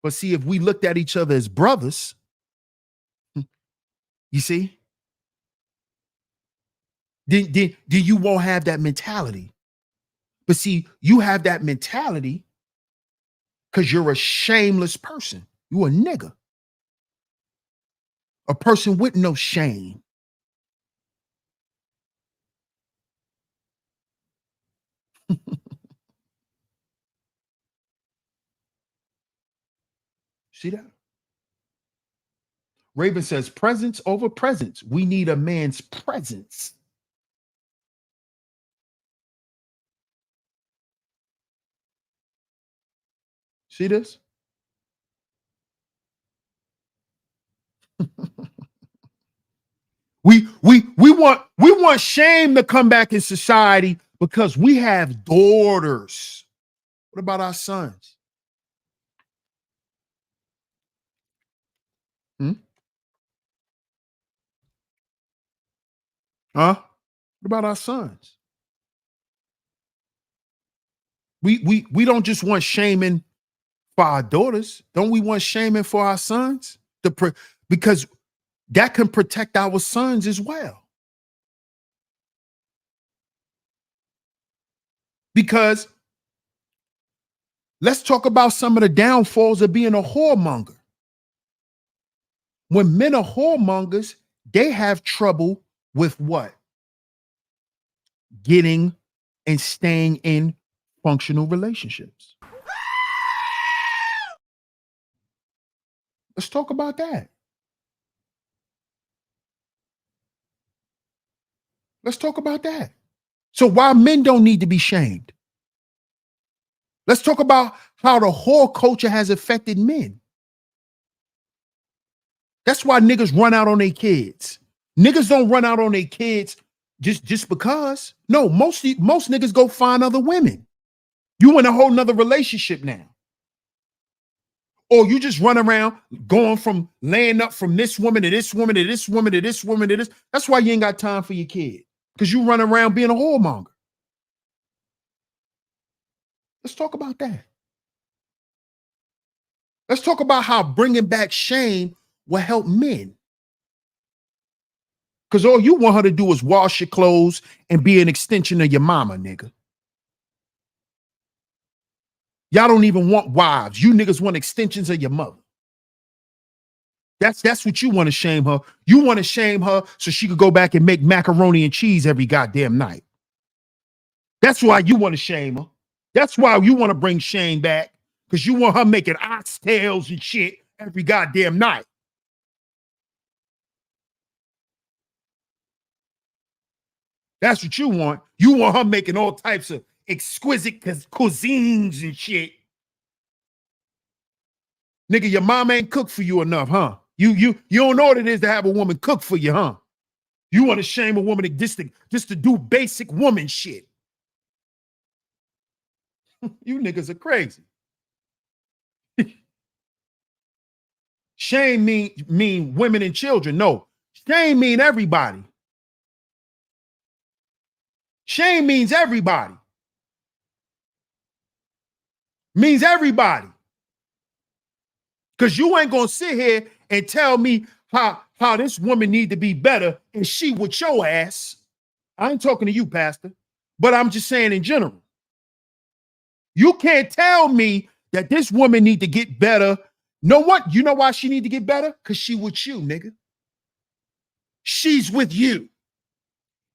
But see, if we looked at each other as brothers, you see, then you won't have that mentality. But see, you have that mentality because you're a shameless person. You a nigga. A person with no shame. See that? Raven says, presence over presence. We need a man's presence. See this? we want shame to come back in society because we have daughters. What about our sons? Huh? What about our sons? We don't just want shaming for our daughters. Don't we want shaming for our sons? Because that can protect our sons as well. Because let's talk about some of the downfalls of being a whoremonger. When men are whoremongers, they have trouble with what? Getting and staying in functional relationships. Let's talk about that. Let's talk about that. So why men don't need to be shamed? Let's talk about how the whore culture has affected men. That's why niggas run out on their kids. Niggas don't run out on their kids just because. No, most niggas go find other women. You in a whole nother relationship now. Or you just run around going from laying up from this woman to this woman to this woman to this woman to this. That's why you ain't got time for your kid. Because you run around being a whoremonger. Let's talk about that. Let's talk about how bringing back shame will help men. Because all you want her to do is wash your clothes and be an extension of your mama, nigga. Y'all don't even want wives. You niggas want extensions of your mother. That's what you want to shame her. You want to shame her so she could go back and make macaroni and cheese every goddamn night. That's why you want to shame her. That's why you want to bring Shane back, because you want her making oxtails and shit every goddamn night. That's what you want. You want her making all types of exquisite cuisines and shit. Nigga, your mom ain't cooked for you enough, huh? You don't know what it is to have a woman cook for you, huh? You want to shame a woman just to do basic woman shit. You niggas are crazy. Shame mean women and children. No, shame mean everybody. Shame means everybody. Means everybody. Because you ain't gonna sit here and tell me how this woman need to be better and she with your ass. I ain't talking to you, Pastor, but I'm just saying in general. You can't tell me that this woman need to get better. Know what? You know why she need to get better? Because she with you, nigga. She's with you.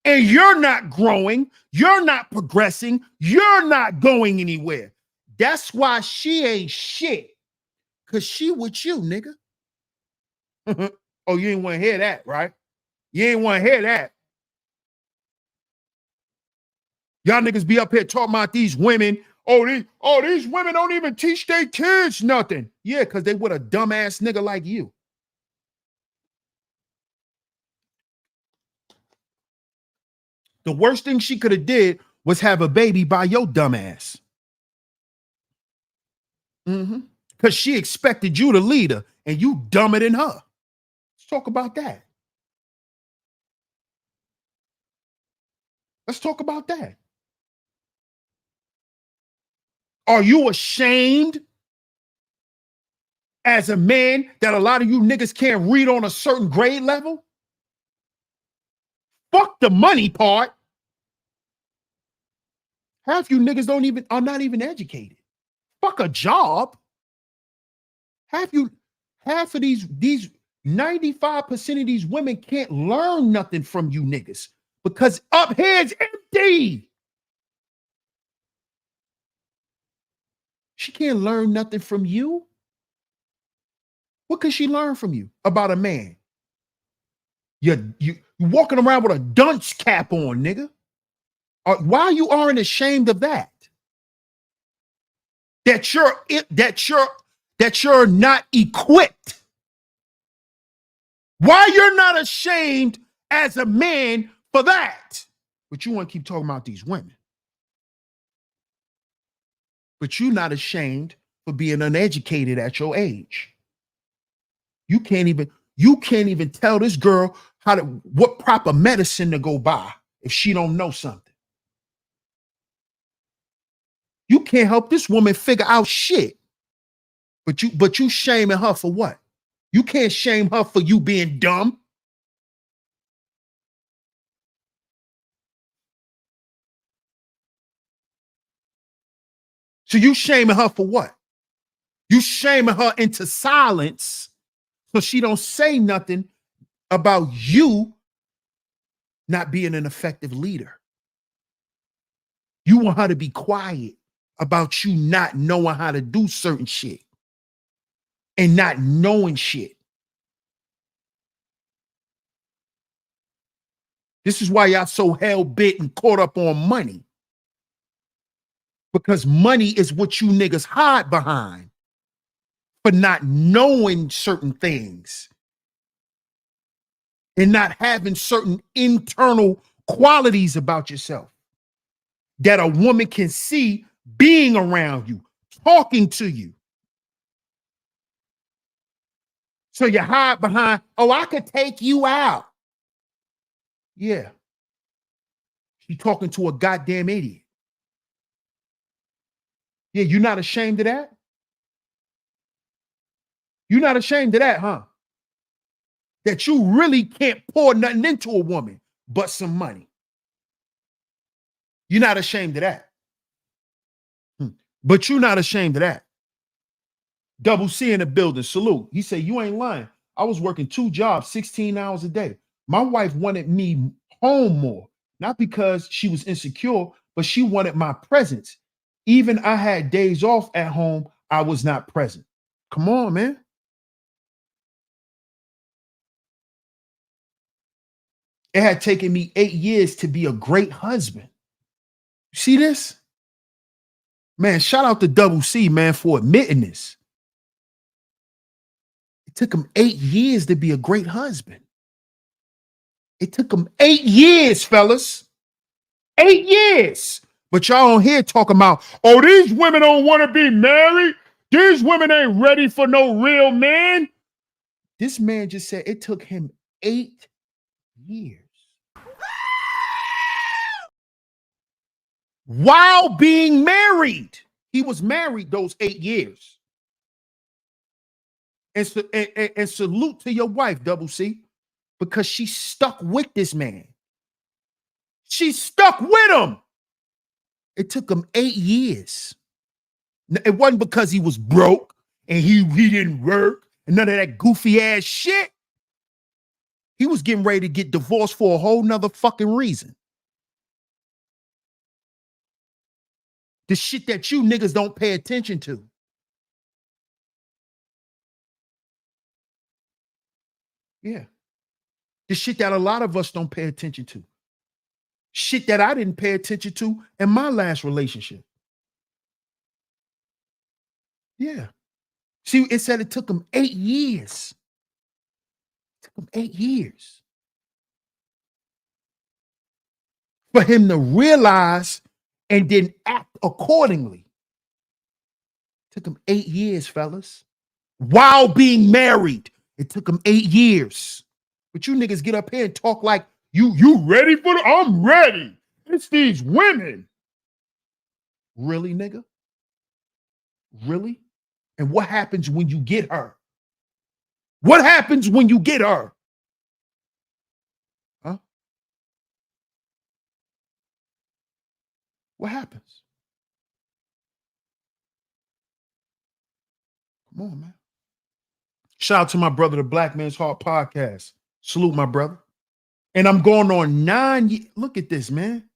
And you're not growing. You're not progressing. You're not going anywhere. That's why she ain't shit. Because she with you, nigga. Oh, you ain't want to hear that, right? You ain't want to hear that. Y'all niggas be up here talking about these women. These women don't even teach their kids nothing. Yeah, because they with a dumbass nigga like you. The worst thing she could have did was have a baby by your dumbass. Because she expected you to lead her, and you dumber than her. Let's talk about that. Let's talk about that. Are you ashamed as a man that a lot of you niggas can't read on a certain grade level? Fuck the money part. Half you niggas are not even educated. Fuck a job. Half of these 95% of these women can't learn nothing from you niggas because up here's empty. She can't learn nothing from you. What can she learn from you about a man? You walking around with a dunce cap on, nigga. Why you aren't ashamed of that? That you're not equipped. Why you're not ashamed as a man for that? But you want to keep talking about these women. But you're not ashamed for being uneducated at your age. You can't even tell this girl what proper medicine to go buy if she don't know something. You can't help this woman figure out shit. But you shaming her for what? You can't shame her for you being dumb. So you shaming her for what? You shaming her into silence so she don't say nothing about you not being an effective leader. You want her to be quiet about you not knowing how to do certain shit and not knowing shit. This is why y'all so hell-bent and caught up on money. Because money is what you niggas hide behind for not knowing certain things and not having certain internal qualities about yourself that a woman can see being around you, talking to you. So you hide behind, oh, I could take you out. Yeah. You're talking to a goddamn idiot. Yeah, you're not ashamed of that? You're not ashamed of that, huh? That you really can't pour nothing into a woman but some money. You're not ashamed of that. But you're not ashamed of that. Double C in the building. Salute. He said, you ain't lying. I was working 2 jobs, 16 hours a day. My wife wanted me home more, not because she was insecure, but she wanted my presence. Even I had days off at home, I was not present. Come on, man. It had taken me 8 years to be a great husband. You see this? Man, shout out to Double C, man, for admitting this. It took him 8 years to be a great husband. It took him 8 years, fellas. 8 years. But y'all on here talking about, oh, these women don't want to be married. These women ain't ready for no real man. This man just said it took him 8 years. While being married. He was married those 8 years. And salute to your wife, Double C, because she stuck with this man. She stuck with him. It took him 8 years. It wasn't because he was broke and he didn't work and none of that goofy ass shit. He was getting ready to get divorced for a whole nother fucking reason. The shit that you niggas don't pay attention to. Yeah. The shit that a lot of us don't pay attention to. Shit that I didn't pay attention to in my last relationship. Yeah. See, it said it took him 8 years. It took him 8 years for him to realize and then act accordingly. It took him 8 years, fellas. While being married, it took him 8 years. But you niggas get up here and talk like, you ready for the, I'm ready. It's these women. Really, nigga? Really? And what happens when you get her? What happens when you get her? Huh? What happens? Come on, man. Shout out to my brother, the Black Man's Heart Podcast. Salute, my brother. And I'm going on 9 years. Look at this, man.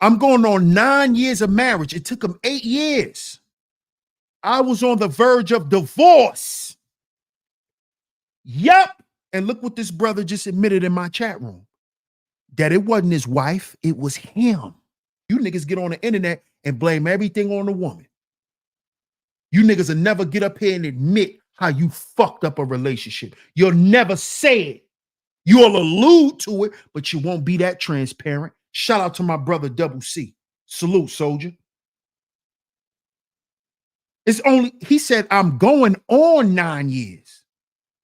I'm going on 9 years of marriage. It took him 8 years. I was on the verge of divorce. Yep. And look what this brother just admitted in my chat room. That it wasn't his wife, it was him. You niggas get on the internet and blame everything on the woman. You niggas will never get up here and admit how you fucked up a relationship. You'll never say it. You'll allude to it, but you won't be that transparent. Shout out to my brother Double C. Salute, soldier. It's only, he said, I'm going on 9 years.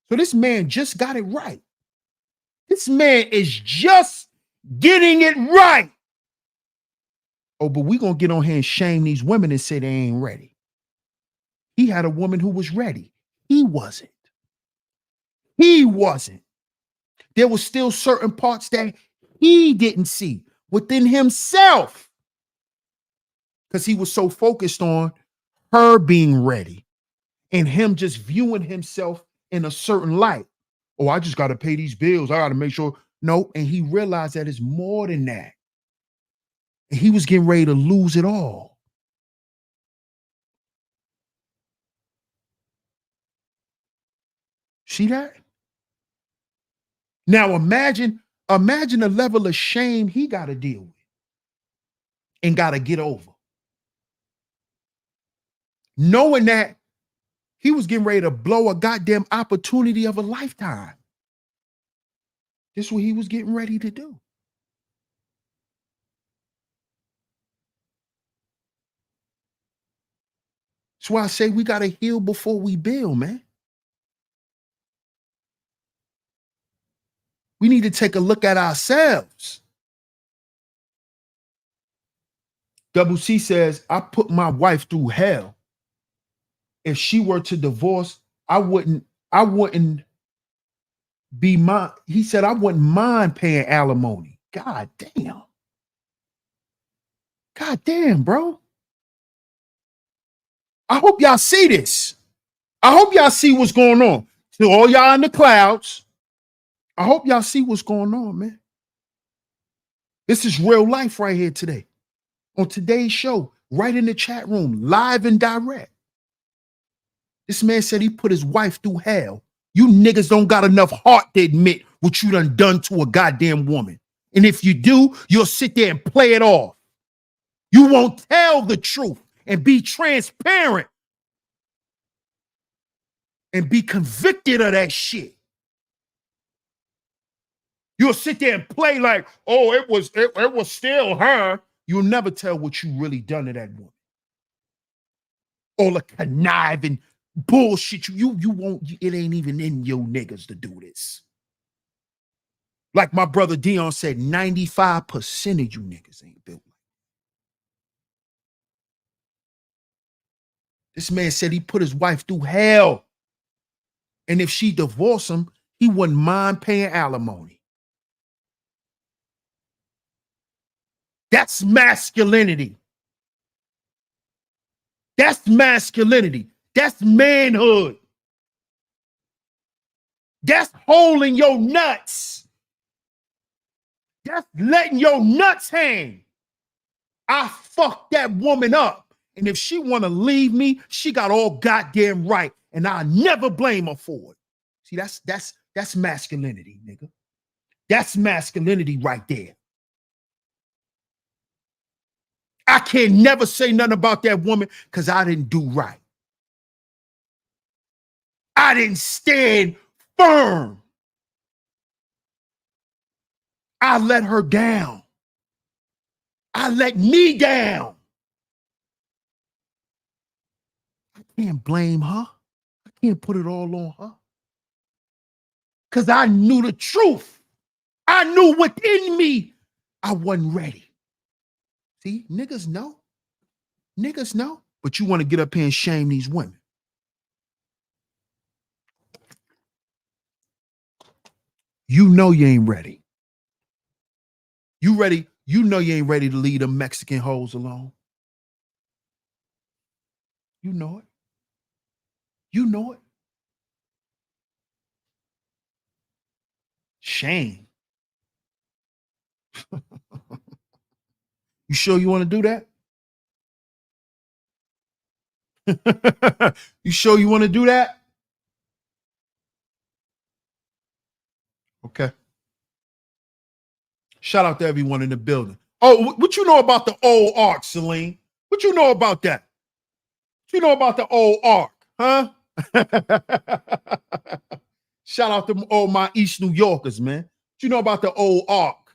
So this man just got it right. This man is just getting it right. Oh, but we gonna get on here and shame these women and say they ain't ready. He had a woman who was ready. He wasn't. He wasn't. There was still certain parts that he didn't see within himself because he was so focused on her being ready and him just viewing himself in a certain light. Oh, I just got to pay these bills. I got to make sure. No, and he realized that it's more than that. And he was getting ready to lose it all. See that? Now imagine the level of shame he got to deal with and got to get over. Knowing that he was getting ready to blow a goddamn opportunity of a lifetime. This is what he was getting ready to do. That's why I say we got to heal before we build, man. We need to take a look at ourselves. Double C says, I put my wife through hell. If she were to divorce, I wouldn't be mine. He said, I wouldn't mind paying alimony. God damn. God damn, bro. I hope y'all see this. I hope y'all see what's going on. To all y'all in the clouds, I hope y'all see what's going on, man. This is real life right here today. on today's show, right in the chat room, live and direct. This man said he put his wife through hell. You niggas don't got enough heart to admit what you done to a goddamn woman. And if you do, you'll sit there and play it off. You won't tell the truth and be transparent and be convicted of that shit. You'll sit there and play like, oh, it was still her. You'll never tell what you really done to that woman. All the conniving bullshit. You won't, it ain't even in your niggas to do this. Like my brother Dion said, 95% of you niggas ain't built. This man said he put his wife through hell. And if she divorced him, he wouldn't mind paying alimony. That's masculinity. That's masculinity. That's manhood. That's holding your nuts. That's letting your nuts hang. I fucked that woman up. And if she want to leave me, she got all goddamn right. And I'll never blame her for it. See, that's masculinity, nigga. That's masculinity right there. I can't never say nothing about that woman because I didn't do right. I didn't stand firm. I let her down. I let me down. I can't blame her. I can't put it all on her. Because I knew the truth. I knew within me I wasn't ready. See, niggas know. Niggas know. But you want to get up here and shame these women. You know you ain't ready. You ready? You know you ain't ready to leave them Mexican hoes alone. You know it. You know it. Shame. You sure you want to do that? You sure you want to do that? Okay. Shout out to everyone in the building. Oh, what you know about the old ark, Celine? What you know about that? What you know about the old ark, huh? Shout out to all my East New Yorkers, man. What you know about the old ark?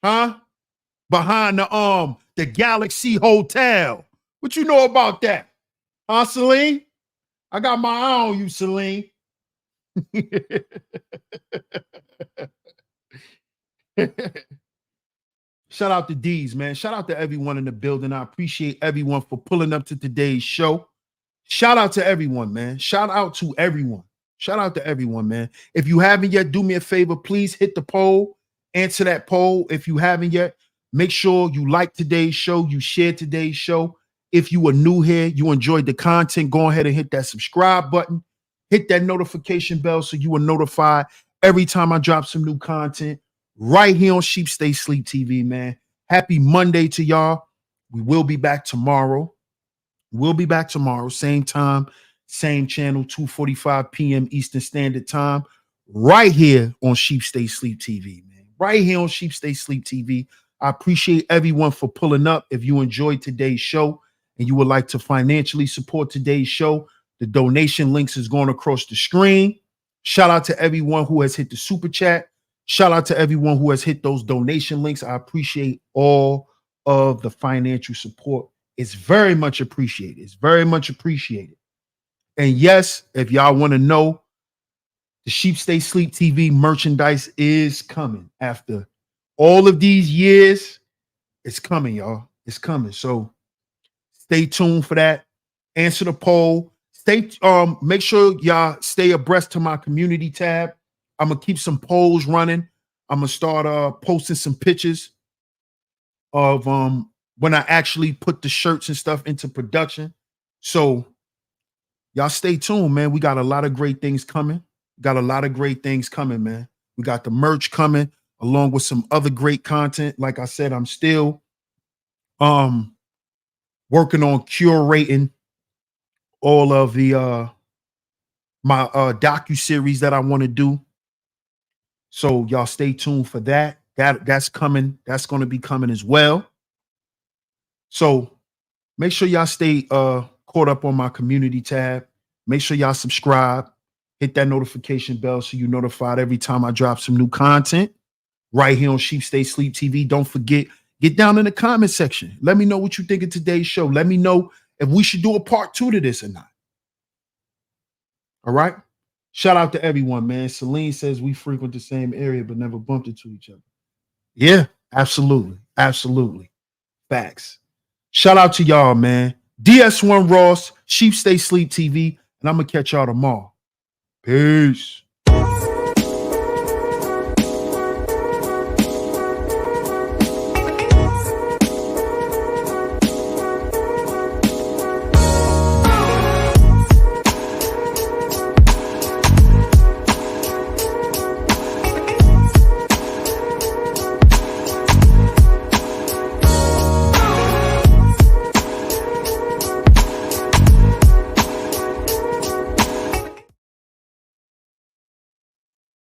Huh? Behind the Galaxy Hotel. What you know about that? Huh, Celine? I got my eye on you, Celine. Shout out to D's, man. Shout out to everyone in the building. I appreciate everyone for pulling up to today's show. Shout out to everyone, man. Shout out to everyone. Shout out to everyone, man. If you haven't yet, do me a favor. Please hit the poll. Answer that poll. If you haven't yet, make sure you like today's show. You share today's show. If you are new here, you enjoyed the content, go ahead and hit that subscribe button. Hit that notification bell so you are notified every time I drop some new content right here on Sheep Stay Sleep TV, man. Happy Monday to y'all. We will be back tomorrow. We'll be back tomorrow, same time, same channel, 2:45 p.m. Eastern Standard Time, right here on Sheep Stay Sleep TV, man. Right here on Sheep Stay Sleep TV. I appreciate everyone for pulling up. If you enjoyed today's show and you would like to financially support today's show, the donation links is going across the screen. Shout out to everyone who has hit the super chat. Shout out to everyone who has hit those donation links. I appreciate all of the financial support. It's very much appreciated. It's very much appreciated. And yes, if y'all want to know, the Sheep Stay Sleep TV merchandise is coming. After all of these years, it's coming, y'all. It's coming. So stay tuned for that. Answer the poll. Make sure y'all stay abreast to my community tab. I'm gonna keep some polls running. I'm gonna start posting some pictures of when I actually put the shirts and stuff into production. So y'all stay tuned, man. We got a lot of great things coming. Man. We got the merch coming along with some other great content. Like I said, I'm still Working on curating all of the my docu-series that I want to do. So y'all stay tuned for that. That's coming. That's going to be coming as well. So make sure y'all stay caught up on my community tab. Make sure y'all subscribe. Hit that notification bell so you're notified every time I drop some new content right here on Sheep Stay Sleep TV. Don't forget, get down in the comment section. Let me know what you think of today's show. Let me know if we should do a part 2 to this or not. All right. Shout out to everyone, man. Celine says we frequent the same area but never bumped into each other. Yeah, absolutely. Absolutely. Facts. Shout out to y'all, man. DS1 Ross, Sheep Stay Sleep TV, and I'm going to catch y'all tomorrow. Peace.